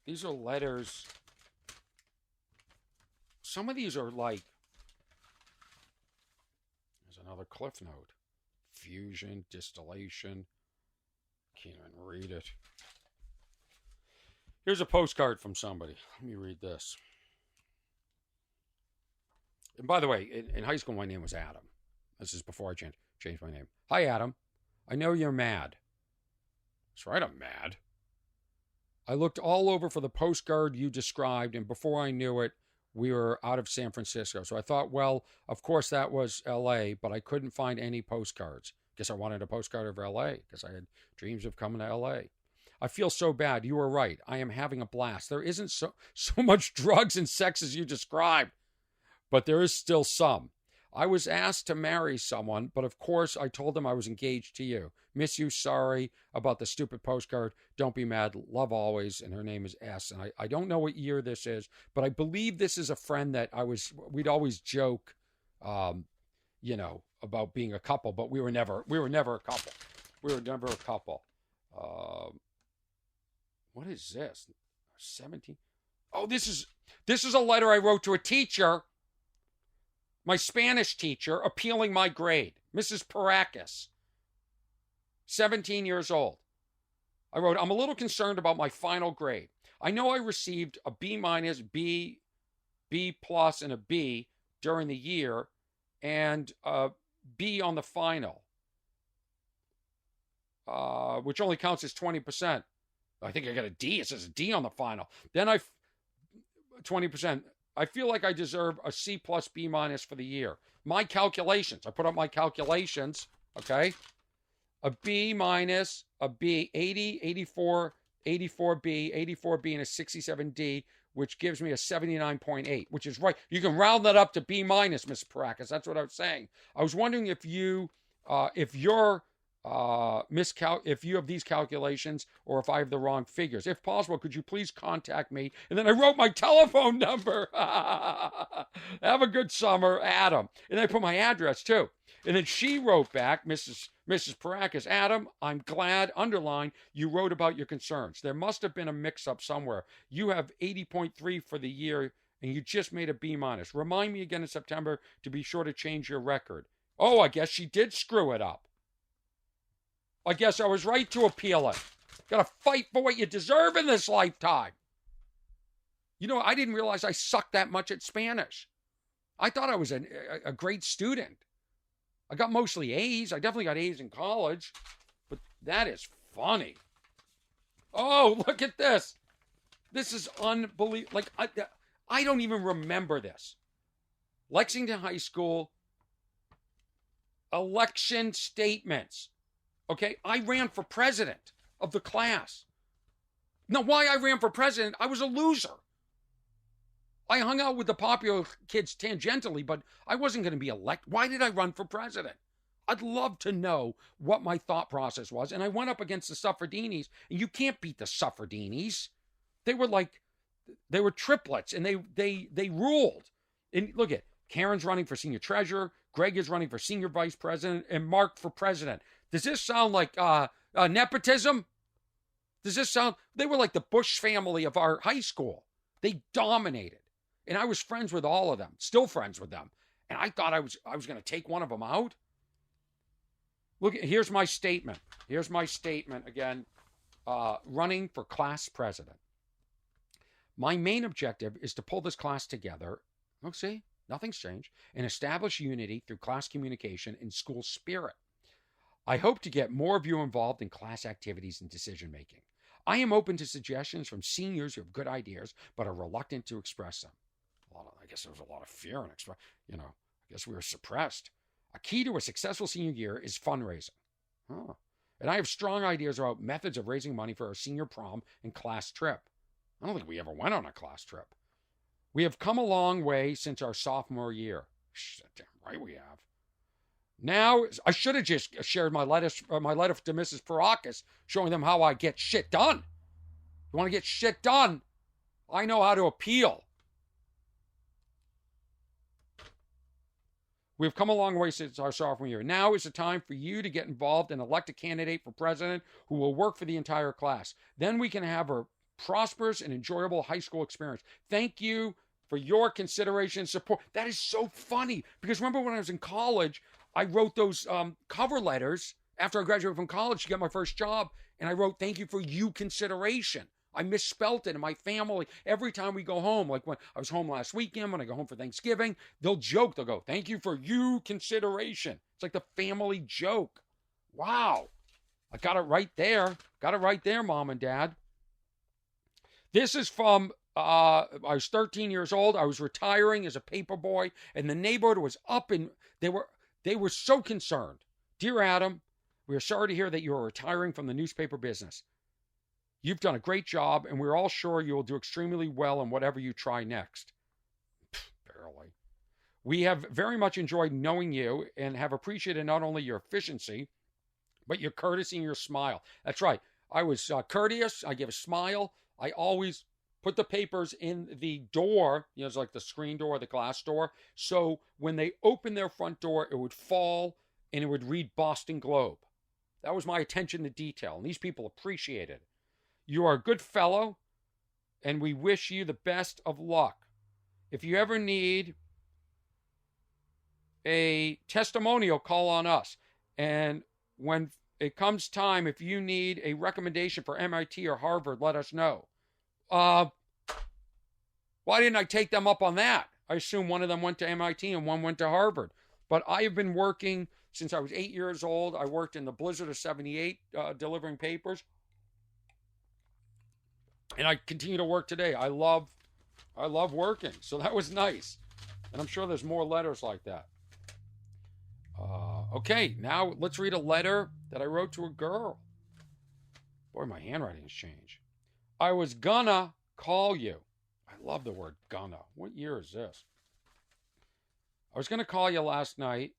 these are letters. Some of these are like, there's another cliff note. Fusion, distillation. Can't even read it. Here's a postcard from somebody. Let me read this. And by the way, in high school, my name was Adam. This is before I changed my name. Hi, Adam. I know you're mad. That's right, I'm mad. I looked all over for the postcard you described, and before I knew it, we were out of San Francisco. So I thought, well, of course that was L.A., but I couldn't find any postcards. Guess I wanted a postcard of L.A. because I had dreams of coming to L.A. I feel so bad. You were right. I am having a blast. There isn't so much drugs and sex as you described, but there is still some. I was asked to marry someone, but of course I told them I was engaged to you. Miss you, sorry about the stupid postcard. Don't be mad. Love always. And her name is S. And I don't know what year this is, but I believe this is a friend that we'd always joke, about being a couple, but we were never a couple. We were never a couple. What is this? 17. Oh, this is a letter I wrote to a teacher, my Spanish teacher, appealing my grade, Mrs. Paracas, 17 years old. I wrote, I'm a little concerned about my final grade. I know I received a B minus, B plus, and a B during the year, and a B on the final, which only counts as 20%. I think I got a D. It says a D on the final. Then 20%. I feel like I deserve a C plus B minus for the year. My calculations. I put up my calculations. Okay. A B minus, a B, 80, 84, 84B, 84B, and a 67D, which gives me a 79.8, which is right. You can round that up to B minus, Miss Paracas. That's what I was saying. I was wondering if you have these calculations, or if I have the wrong figures. If possible, could you please contact me? And then I wrote my telephone number. Have a good summer, Adam. And I put my address too. And then she wrote back, Mrs. Paracas, Adam, I'm glad, underline, you wrote about your concerns. There must have been a mix-up somewhere. You have 80.3 for the year, and you just made a B minus. Remind me again in September to be sure to change your record. Oh, I guess she did screw it up. I guess I was right to appeal it. Got to fight for what you deserve in this lifetime. I didn't realize I sucked that much at Spanish. I thought I was a great student. I got mostly A's. I definitely got A's in college. But that is funny. Oh, look at this. This is unbelievable. Like, I don't even remember this. Lexington High School election statements. Okay, I ran for president of the class. Now, why I ran for president, I was a loser. I hung out with the popular kids tangentially, but I wasn't going to be elected. Why did I run for president? I'd love to know what my thought process was. And I went up against the Suffradinis, and you can't beat the Suffradinis. They were triplets, and they ruled. And look at Karen's running for senior treasurer, Greg is running for senior vice president, and Mark for president. Does this sound like nepotism? Does this sound... They were like the Bush family of our high school. They dominated. And I was friends with all of them, still friends with them. And I thought I was going to take one of them out. Look, here's my statement. Here's my statement again, running for class president. My main objective is to pull this class together. Oh, see, nothing's changed. And establish unity through class communication and school spirit. I hope to get more of you involved in class activities and decision making. I am open to suggestions from seniors who have good ideas, but are reluctant to express them. I guess there was a lot of fear and I guess we were suppressed. A key to a successful senior year is fundraising. Oh. And I have strong ideas about methods of raising money for our senior prom and class trip. I don't think we ever went on a class trip. We have come a long way since our sophomore year. Damn right we have. Now, I should have just shared my letter to Mrs. Paracas, showing them how I get shit done. You want to get shit done? I know how to appeal. We've come a long way since our sophomore year. Now is the time for you to get involved and elect a candidate for president who will work for the entire class. Then we can have a prosperous and enjoyable high school experience. Thank you for your consideration and support. That is so funny, because remember when I was in college, I wrote those cover letters after I graduated from college to get my first job, and I wrote, thank you for you consideration. I misspelt it, and my family, every time we go home, like when I was home last weekend, when I go home for Thanksgiving, they'll joke, they'll go, thank you for you consideration. It's like the family joke. Wow. I got it right there. Got it right there, Mom and Dad. This is from, I was 13 years old. I was retiring as a paper boy, and the neighborhood was up, and they were so concerned. Dear Adam, we are sorry to hear that you are retiring from the newspaper business. You've done a great job, and we're all sure you will do extremely well in whatever you try next. Barely. We have very much enjoyed knowing you and have appreciated not only your efficiency, but your courtesy and your smile. That's right. I was courteous. I gave a smile. I always put the papers in the door, it's like the screen door, the glass door. So when they opened their front door, it would fall and it would read Boston Globe. That was my attention to detail, and these people appreciate it. You are a good fellow, and we wish you the best of luck. If you ever need a testimonial, call on us. And when it comes time, if you need a recommendation for MIT or Harvard, let us know. Why didn't I take them up on that? I assume one of them went to MIT and one went to Harvard. But I have been working since I was 8 years old. I worked in the blizzard of 78 delivering papers. And I continue to work today. I love working. So that was nice. And I'm sure there's more letters like that. Okay, now let's read a letter that I wrote to a girl. Boy, my handwriting has changed. I was gonna call you. I love the word gonna. What year is this? I was gonna call you last night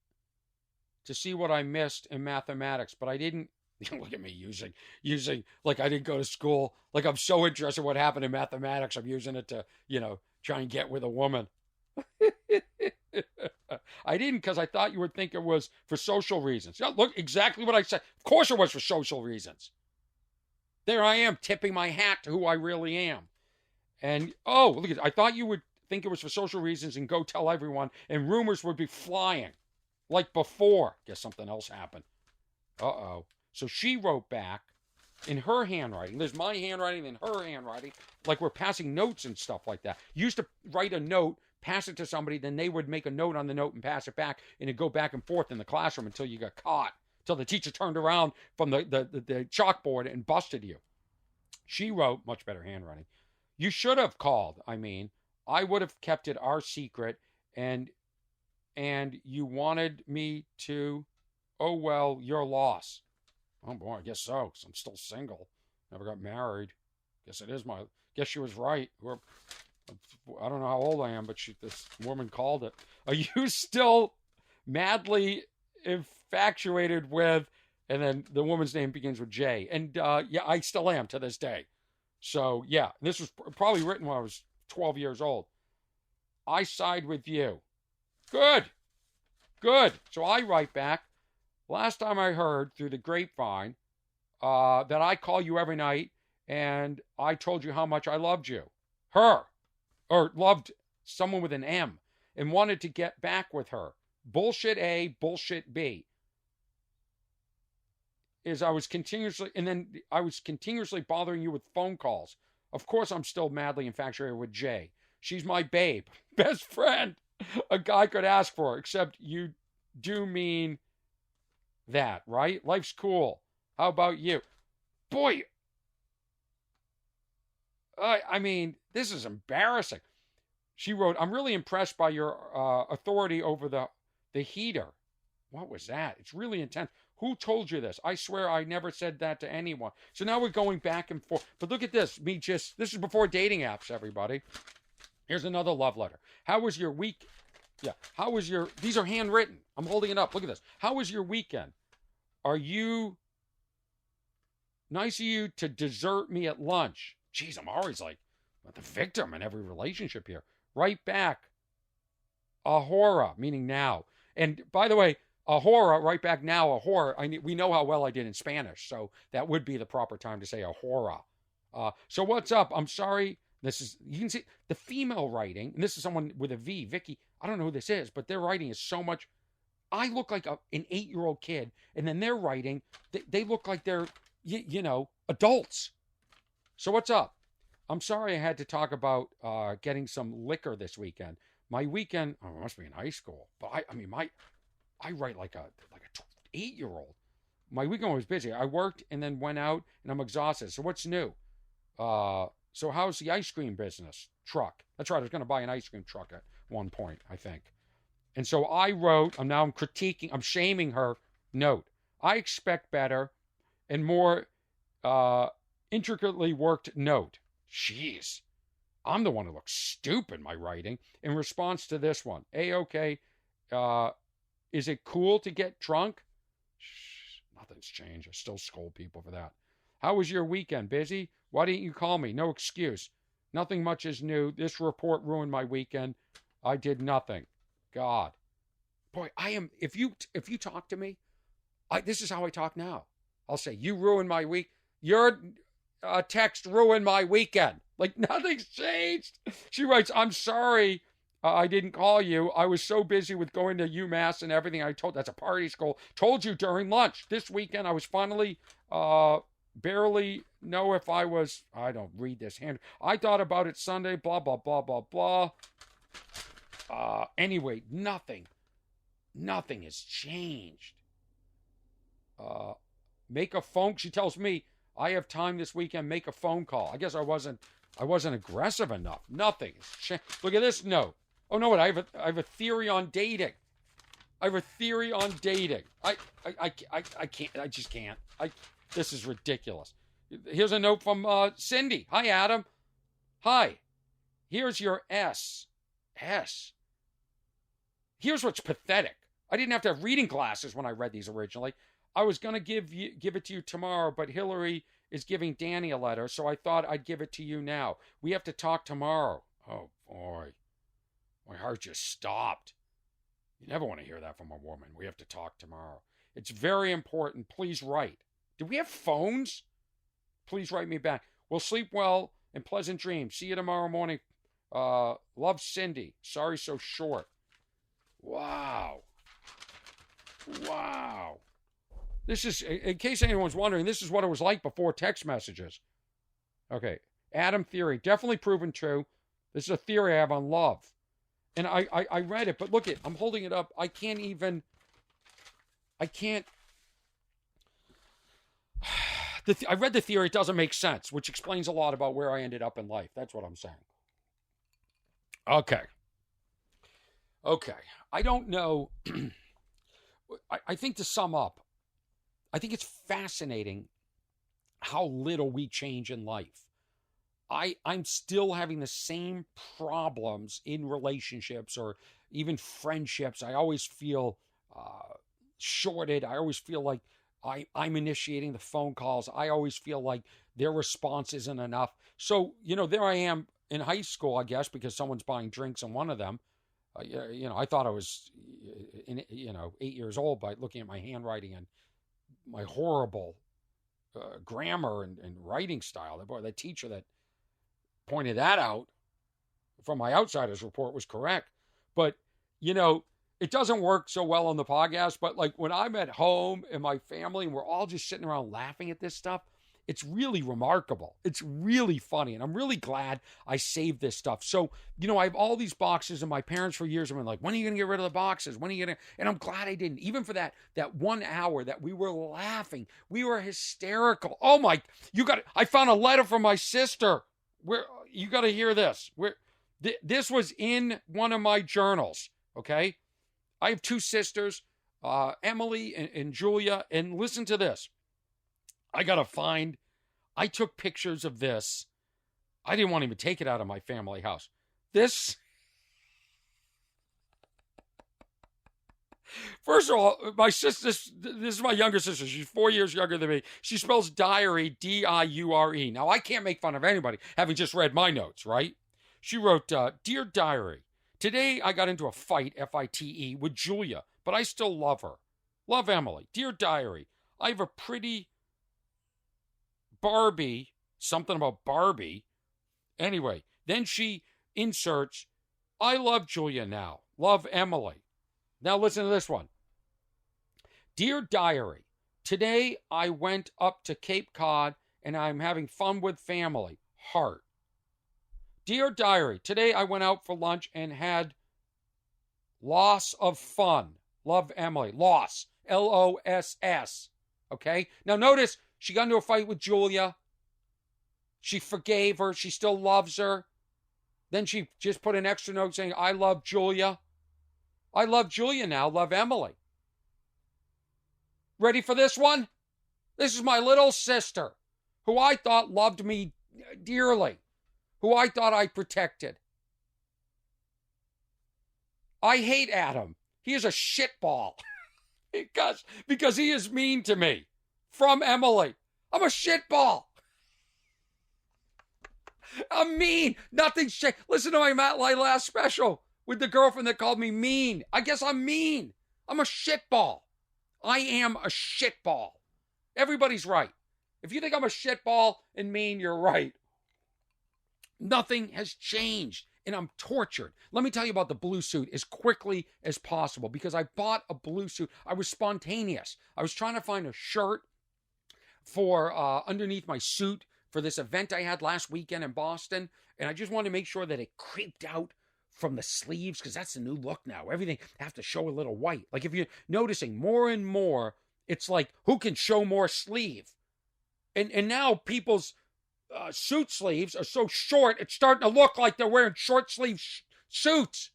to see what I missed in mathematics, but I didn't. Look at me using like I didn't go to school. Like I'm so interested in what happened in mathematics. I'm using it to, try and get with a woman. I didn't because I thought you would think it was for social reasons. Yeah, look, exactly what I said. Of course it was for social reasons. There I am tipping my hat to who I really am. And, look at it. I thought you would think it was for social reasons and go tell everyone, and rumors would be flying like before. Guess something else happened. Uh-oh. So she wrote back in her handwriting. There's my handwriting and her handwriting, like we're passing notes and stuff like that. You used to write a note, pass it to somebody, then they would make a note on the note and pass it back, and it'd go back and forth in the classroom until you got caught, until the teacher turned around from the chalkboard and busted you. She wrote, much better handwriting, you should have called. I would have kept it our secret, and you wanted me to, oh well, your loss. Oh boy, I guess so, because I'm still single. Never got married. Guess she was right. I don't know how old I am, but this woman called it. Are you still madly infatuated with, and then the woman's name begins with J. And yeah, I still am to this day. So yeah, this was probably written when I was 12 years old. I side with you. Good. So I write back, last time I heard through the grapevine that I call you every night, and I told you how much I loved you. Loved someone with an M, and wanted to get back with her. Bullshit A, bullshit B. I was continuously bothering you with phone calls. Of course, I'm still madly infatuated with J. She's my babe, best friend a guy could ask for, except you do mean that, right? Life's cool. How about you? Boy, this is embarrassing. She wrote, I'm really impressed by your authority over the heater. What was that? It's really intense. Who told you this? I swear I never said that to anyone. So now we're going back and forth. But look at this. This is before dating apps, everybody. Here's another love letter. How was your week? Yeah. These are handwritten. I'm holding it up. Look at this. How was your weekend? Are you nice of you to desert me at lunch? Jeez, I'm always like the victim in every relationship here. Right back. Ahora, meaning now. And by the way, ahora, right back now, ahora. We know how well I did in Spanish, so that would be the proper time to say ahora. So what's up? I'm sorry. You can see the female writing, and this is someone with a V, Vicky. I don't know who this is, but their writing is so much. I look like an 8-year-old kid, and then they're writing, they look like they're, adults. So what's up? I'm sorry I had to talk about getting some liquor this weekend. My weekend, it must be in high school, but I write like a 8-year-old. My weekend was busy. I worked and then went out, and I'm exhausted. So what's new? So how's the ice cream business? Truck. That's right. I was going to buy an ice cream truck at one point, I think. And so I wrote, I'm critiquing, I'm shaming her note. I expect better and more intricately worked note. Jeez. I'm the one who looks stupid, my writing. In response to this one, A-OK, is it cool to get drunk? Shh, nothing's changed. I still scold people for that. How was your weekend? Busy? Why didn't you call me? No excuse. Nothing much is new. This report ruined my weekend. I did nothing. God. Boy, I am, if you talk to me, this is how I talk now. I'll say, you ruined my week. Your text ruined my weekend. Like, nothing's changed. She writes, I'm sorry I didn't call you. I was so busy with going to UMass and everything. That's a party school. Told you during lunch. This weekend, I was finally, barely know if I was, I don't read this hand. I thought about it Sunday, blah, blah, blah, blah, blah. Anyway, nothing has changed. Make a phone. She tells me, I have time this weekend. Make a phone call. I guess I wasn't aggressive enough. Nothing. Look at this note. Oh no! What? I have a theory on dating. I can't. I just can't. This is ridiculous. Here's a note from Cindy. Hi, Adam. Hi. Here's your S. Here's what's pathetic. I didn't have to have reading classes when I read these originally. I was going to give it to you tomorrow, but Hillary is giving Danny a letter, so I thought I'd give it to you now. We have to talk tomorrow. Oh, boy. My heart just stopped. You never want to hear that from a woman. We have to talk tomorrow. It's very important. Please write. Do we have phones? Please write me back. We'll sleep well and pleasant dreams. See you tomorrow morning. Love, Cindy. Sorry so short. Wow. This is, in case anyone's wondering, this is what it was like before text messages. Okay. Adam theory. Definitely proven true. This is a theory I have on love. And I read it, but look it. I'm holding it up. I can't. I read the theory. It doesn't make sense, which explains a lot about where I ended up in life. That's what I'm saying. Okay. I don't know. I think to sum up, I think it's fascinating how little we change in life. I'm still having the same problems in relationships or even friendships. I always feel shorted. I always feel like I'm initiating the phone calls. I always feel like their response isn't enough. So, there I am in high school, I guess, because someone's buying drinks and one of them, I thought I was, 8 years old by looking at my handwriting and my horrible grammar and writing style. That teacher that pointed that out from my outsider's report was correct. But, it doesn't work so well on the podcast, but like when I'm at home and my family and we're all just sitting around laughing at this stuff, it's really remarkable. It's really funny. And I'm really glad I saved this stuff. So, I have all these boxes and my parents for years have been like, when are you going to get rid of the boxes? When are you going to? And I'm glad I didn't. Even for that 1 hour that we were laughing, we were hysterical. Oh my, I found a letter from my sister. You got to hear this. This was in one of my journals. Okay. I have 2 sisters, Emily and Julia. And listen to this. I took pictures of this. I didn't want to even take it out of my family house. First of all, my sister, this is my younger sister. She's 4 years younger than me. She spells diary, D-I-U-R-E. Now, I can't make fun of anybody, having just read my notes, right? She wrote, Dear Diary, today I got into a fight, F-I-T-E, with Julia, but I still love her. Love, Emily. Dear Diary, I have a pretty Barbie, something about Barbie. Anyway, then she inserts, I love Julia now. Love, Emily. Now listen to this one. Dear Diary, today I went up to Cape Cod and I'm having fun with family. Heart. Dear Diary, today I went out for lunch and had loss of fun. Love, Emily. Loss. L-O-S-S. Okay? Now notice, she got into a fight with Julia. She forgave her. She still loves her. Then she just put an extra note saying, I love Julia. I love Julia now. Love, Emily. Ready for this one? This is my little sister, who I thought loved me dearly, who I thought I protected. I hate Adam. He is a shitball. because he is mean to me. From Emily. I'm a shitball. I'm mean. Nothing's changed. Listen to my last special with the girlfriend that called me mean. I guess I'm mean. I'm a shitball. I am a shitball. Everybody's right. If you think I'm a shitball and mean, you're right. Nothing has changed, and I'm tortured. Let me tell you about the blue suit as quickly as possible, because I bought a blue suit. I was spontaneous. I was trying to find a shirt for underneath my suit for this event I had last weekend in Boston, and I just wanted to make sure that it creeped out from the sleeves, because that's the new look now. Everything has to show a little white. Like, if you're noticing more and more, it's like, who can show more sleeve? And now people's suit sleeves are so short, it's starting to look like they're wearing short sleeve suits.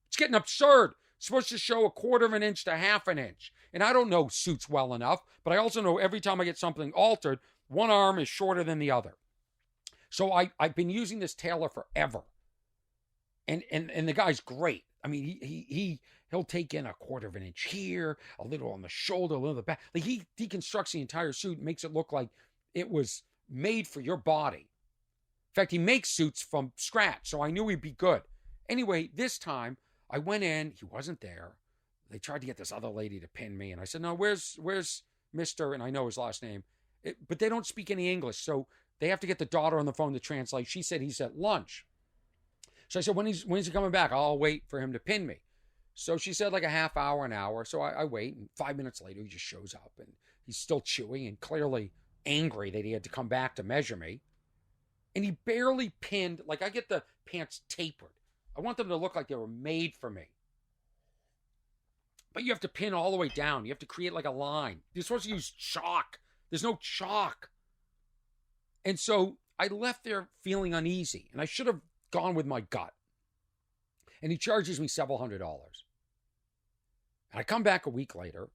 It's getting absurd. It's supposed to show 1/4 of an inch to 1/2 an inch. And I don't know suits well enough, but I also know every time I get something altered, one arm is shorter than the other. So I've been using this tailor forever. And the guy's great. I mean, he'll take in 1/4 of an inch here, a little on the shoulder, a little on the back. Like, he deconstructs the entire suit and makes it look like it was made for your body. In fact, he makes suits from scratch, so I knew he'd be good. Anyway, this time I went in, he wasn't there. They tried to get this other lady to pin me, and I said, no, where's Mr., and I know his last name, but they don't speak any English, so they have to get the daughter on the phone to translate. She said he's at lunch. So I said, when's he coming back? I'll wait for him to pin me. So she said like a half hour, an hour. So I wait, and 5 minutes later, he just shows up, and he's still chewing and clearly angry that he had to come back to measure me. And he barely pinned. Like, I get the pants tapered. I want them to look like they were made for me. But you have to pin all the way down. You have to create like a line. You're supposed to use chalk. There's no chalk. And so I left there feeling uneasy, and I should have gone with my gut. And he charges me several $100s. And I come back a week later,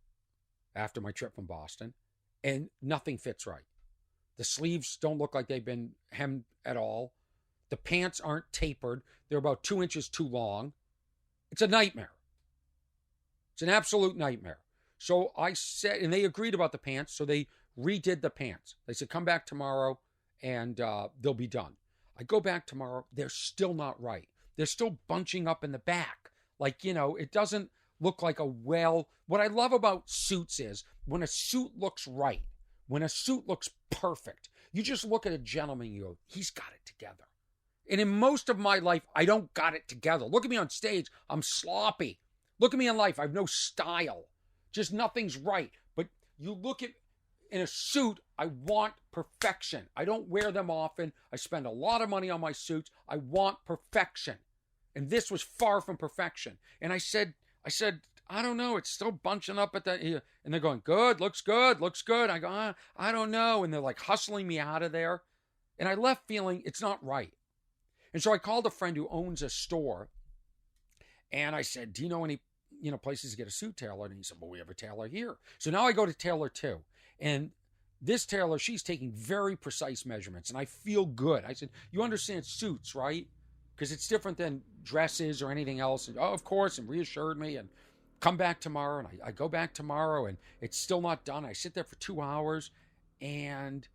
after my trip from Boston, and nothing fits right. The sleeves don't look like they've been hemmed at all. The pants aren't tapered. They're about 2 inches too long. It's a nightmare. It's an absolute nightmare. So I said, and they agreed about the pants, so they redid the pants. They said, come back tomorrow, and they'll be done. I go back tomorrow. They're still not right. They're still bunching up in the back. Like, it doesn't look like what I love about suits is when a suit looks right, when a suit looks perfect, you just look at a gentleman and you go, he's got it together. And in most of my life, I don't got it together. Look at me on stage. I'm sloppy. Look at me in life. I have no style. Just nothing's right. But you look at, in a suit, I want perfection. I don't wear them often. I spend a lot of money on my suits. I want perfection. And this was far from perfection. And I said, I don't know. It's still bunching up at that. And they're going, good, looks good, looks good. I go, I don't know. And they're like hustling me out of there. And I left feeling it's not right. And so I called a friend who owns a store. And I said, do you know any, places to get a suit tailored? And he said, well, we have a tailor here. So now I go to Tailor 2. And this tailor, she's taking very precise measurements. And I feel good. I said, you understand suits, right? Because it's different than dresses or anything else. And, oh, of course, and reassured me. And come back tomorrow. And I go back tomorrow, and it's still not done. I sit there for 2 hours. And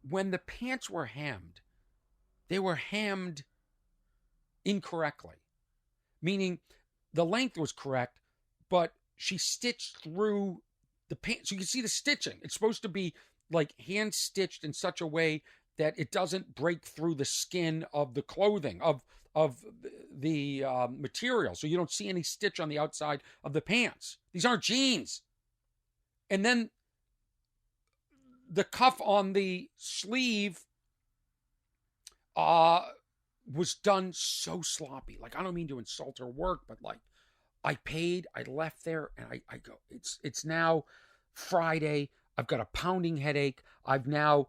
when the pants were hemmed, they were hemmed incorrectly. Meaning the length was correct, but she stitched through the pants. So you can see the stitching. It's supposed to be like hand stitched in such a way that it doesn't break through the skin of the clothing, of the material. So you don't see any stitch on the outside of the pants. These aren't jeans. And then the cuff on the sleeve was done so sloppy. Like, I don't mean to insult her work, but like, I paid, I left there, and I go, it's now Friday. I've got a pounding headache. I've now,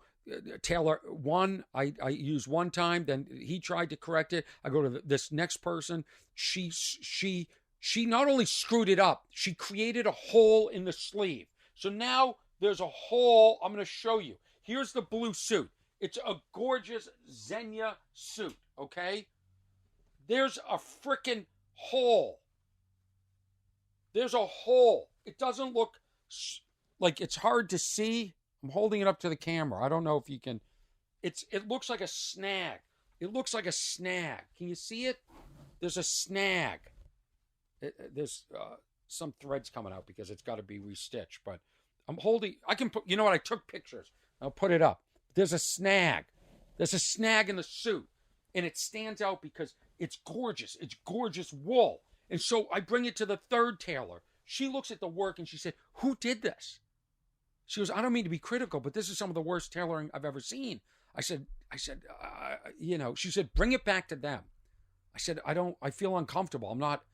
Tailor one, I used one time, then he tried to correct it. I go to this next person. She not only screwed it up, she created a hole in the sleeve. So now there's a hole. I'm going to show you. Here's the blue suit. It's a gorgeous Xenia suit, okay? There's a freaking hole. There's a hole. It doesn't look like it's hard to see. I'm holding it up to the camera. I don't know if you can. It looks like a snag. It looks like a snag. Can you see it? There's a snag. There's some threads coming out because it's got to be restitched. But I'm holding. I can put. You know what? I took pictures. I'll put it up. There's a snag. There's a snag in the suit, and it stands out because it's gorgeous. It's gorgeous wool. And so I bring it to the third tailor. She looks at the work and she said, "Who did this?" She goes, "I don't mean to be critical, but this is some of the worst tailoring I've ever seen." I said, she said, "Bring it back to them." I said, I feel uncomfortable. I'm not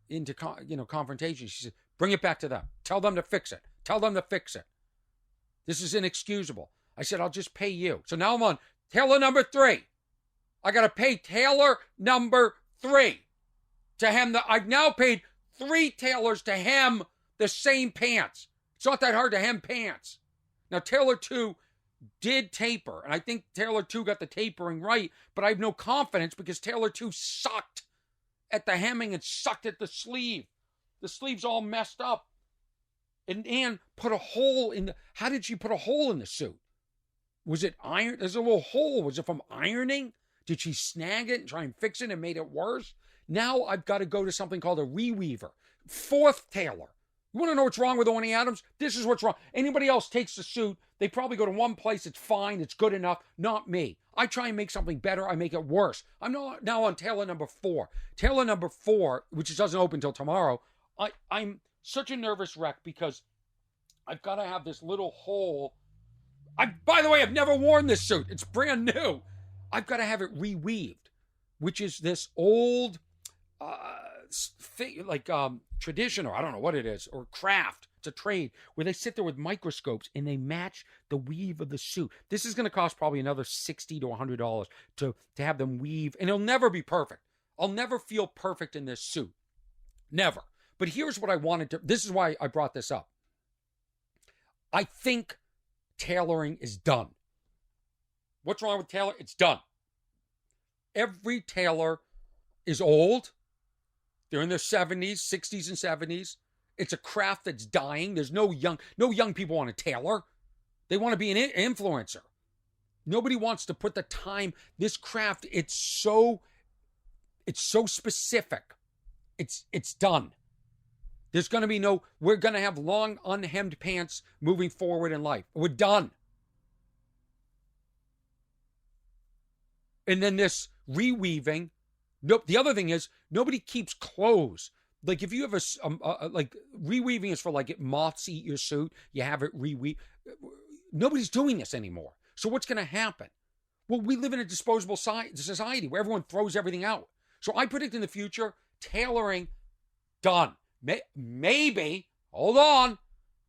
into, confrontation. She said, "Bring it back to them. Tell them to fix it. Tell them to fix it. This is inexcusable." I said, "I'll just pay you." So now I'm on tailor number 3. I got to pay tailor number 3 to hem I've now paid 3 tailors to hem the same pants. It's not that hard to hem pants. Now, tailor 2 did taper, and I think tailor 2 got the tapering right, but I have no confidence because tailor 2 sucked at the hemming and sucked at the sleeve. The sleeve's all messed up. And Anne put a hole in how did she put a hole in the suit? Was it iron? There's a little hole. Was it from ironing? Did she snag it and try and fix it and made it worse? Now I've got to go to something called a reweaver. 4th tailor. You want to know what's wrong with Orny Adams? This is what's wrong. Anybody else takes the suit, they probably go to one place, it's fine, it's good enough. Not me. I try and make something better, I make it worse. I'm now on tailor number 4. Tailor number 4, which doesn't open until tomorrow, I'm such a nervous wreck because I've got to have this little hole. By the way, I've never worn this suit. It's brand new. I've got to have it reweaved, which is this old tradition, or I don't know what it is, or craft. It's a trade where they sit there with microscopes and they match the weave of the suit. This is going to cost probably another $60 to $100 to have them weave, and it'll never be perfect. I'll never feel perfect in this suit. Never. But here's what I wanted to, this is why I brought this up. I think tailoring is done. What's wrong with tailor? It's done. Every tailor is old. They're in their 70s, 60s, and 70s. It's a craft that's dying. There's no young people want to tailor. They want to be an influencer. Nobody wants to put the time. This craft, it's so specific. It's done. There's going to be we're going to have long unhemmed pants moving forward in life. We're done. And then this reweaving. The other thing is nobody keeps clothes. Like if you have like reweaving is for like moths eat your suit. You have it reweave. Nobody's doing this anymore. So what's going to happen? Well, we live in a disposable society where everyone throws everything out. So I predict in the future, tailoring, done. Maybe, hold on,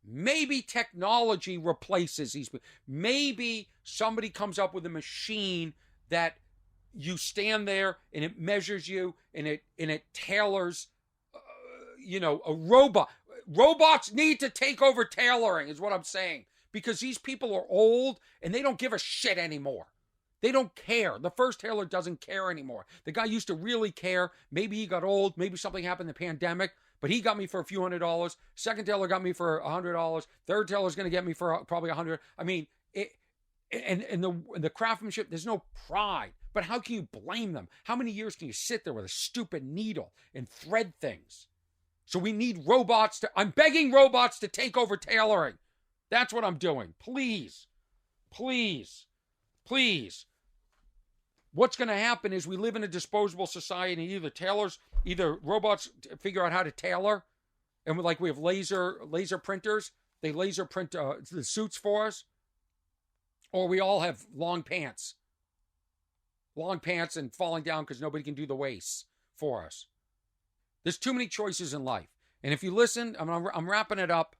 maybe technology replaces these people. Maybe somebody comes up with a machine that you stand there and it measures you and it tailors, a robot. Robots need to take over tailoring is what I'm saying, because these people are old and they don't give a shit anymore. They don't care. The first tailor doesn't care anymore. The guy used to really care. Maybe he got old. Maybe something happened in the pandemic, but he got me for a few $100s. Second tailor got me for $100. Third tailor's going to get me for probably $100. I mean, the craftsmanship, there's no pride. But how can you blame them? How many years can you sit there with a stupid needle and thread things? So we need robots I'm begging robots to take over tailoring. That's what I'm doing. Please, please, please. What's going to happen is we live in a disposable society. Either robots figure out how to tailor, and we have laser printers. They laser print the suits for us, or we all have long pants and falling down because nobody can do the waist for us. There's too many choices in life. And if you listen, I'm wrapping it up.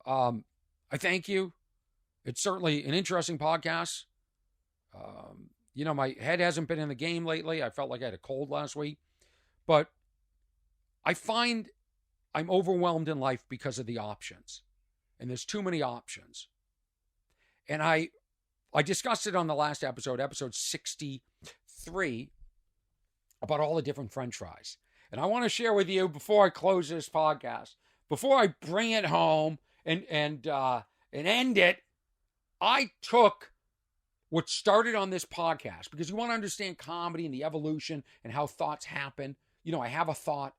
I thank you. It's certainly an interesting podcast. My head hasn't been in the game lately. I felt like I had a cold last week. But I find I'm overwhelmed in life because of the options. And there's too many options. And I I discussed it on the last episode 63, about all the different French fries. And I want to share with you before I close this podcast, before I bring it home and end it, I took what started on this podcast, because you want to understand comedy and the evolution and how thoughts happen. You know, I have a thought.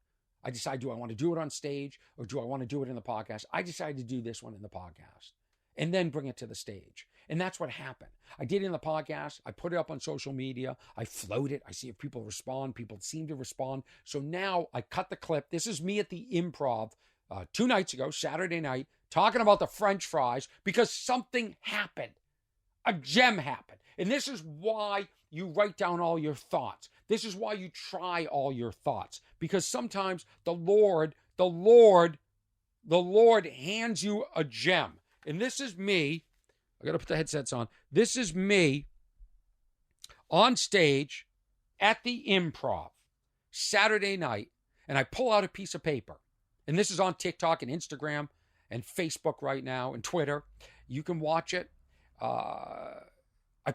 I decide, do I want to do it on stage or do I want to do it in the podcast? I decided to do this one in the podcast and then bring it to the stage. And that's what happened. I did it in the podcast. I put it up on social media. I float it. I see if people respond. People seem to respond. So now I cut the clip. This is me at the Improv 2 nights ago, Saturday night, talking about the French fries because something happened. A gem happened. And this is why you write down all your thoughts. This is why you try all your thoughts. Because sometimes the Lord hands you a gem. And this is me. I got to put the headsets on. This is me on stage at the Improv Saturday night. And I pull out a piece of paper. And this is on TikTok and Instagram and Facebook right now and Twitter. You can watch it. I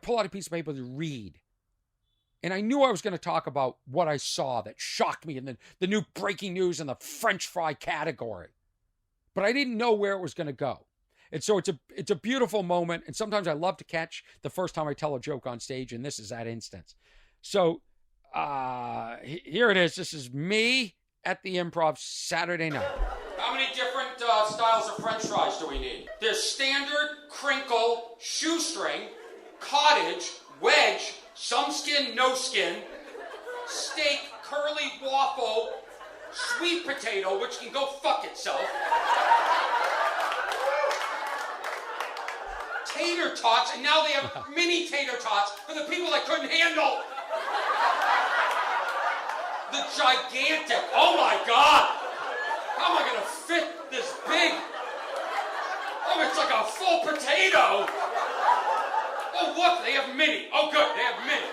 pull out a piece of paper to read. And I knew I was going to talk about what I saw that shocked me in the new breaking news in the French fry category. But I didn't know where it was going to go. And so it's a beautiful moment. And sometimes I love to catch the first time I tell a joke on stage. And this is that instance. So here it is. This is me at the Improv Saturday night. How many different styles of French fries do we need? There's standard, crinkle, shoestring, cottage, wedge, some skin, no skin, steak, curly waffle, sweet potato, which can go fuck itself, tater tots, and now they have mini tater tots for the people that couldn't handle the gigantic. Oh my God! How am I gonna fit this big? Oh, it's like a full potato. Oh, look, they have mini. Oh, good, they have mini.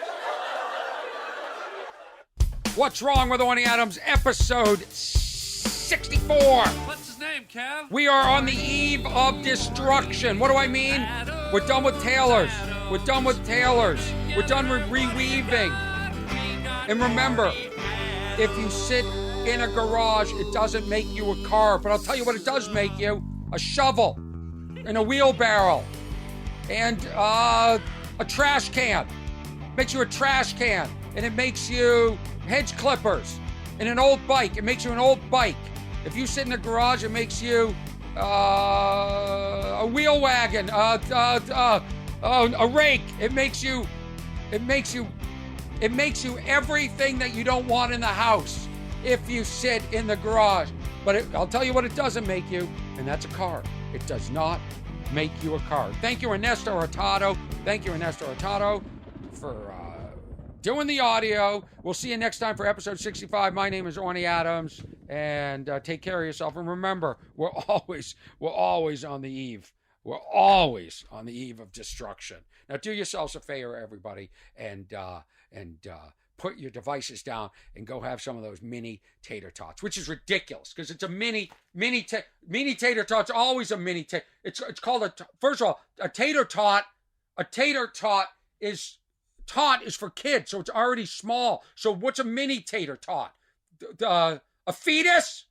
What's Wrong with Orny Adams, episode 64. What's his name, Kev? We are on the eve of destruction. What do I mean? We're done with tailors. We're done with tailors. We're done with reweaving. And remember, if you sit in a garage, it doesn't make you a car. But I'll tell you what it does make you: a shovel and a wheelbarrow and a trash can. Makes you a trash can. And it makes you hedge clippers. And an old bike. It makes you an old bike. If you sit in a garage, it makes you a wheel wagon, a rake. It makes you everything that you don't want in the house if you sit in the garage. But I'll tell you what it doesn't make you, and that's a car. It does not make you a car. Thank you, Ernesto Hurtado. Thank you, Ernesto Hurtado, for doing the audio. We'll see you next time for episode 65. My name is Orny Adams, and take care of yourself. And remember, we're always on the eve. We're always on the eve of destruction. Now, do yourselves a favor, everybody, and put your devices down and go have some of those mini tater tots, which is ridiculous because it's a mini tater tots. Always a mini tater. It's called first of all, a tater tot. A tater tot is for kids, so it's already small. So what's a mini tater tot? A fetus?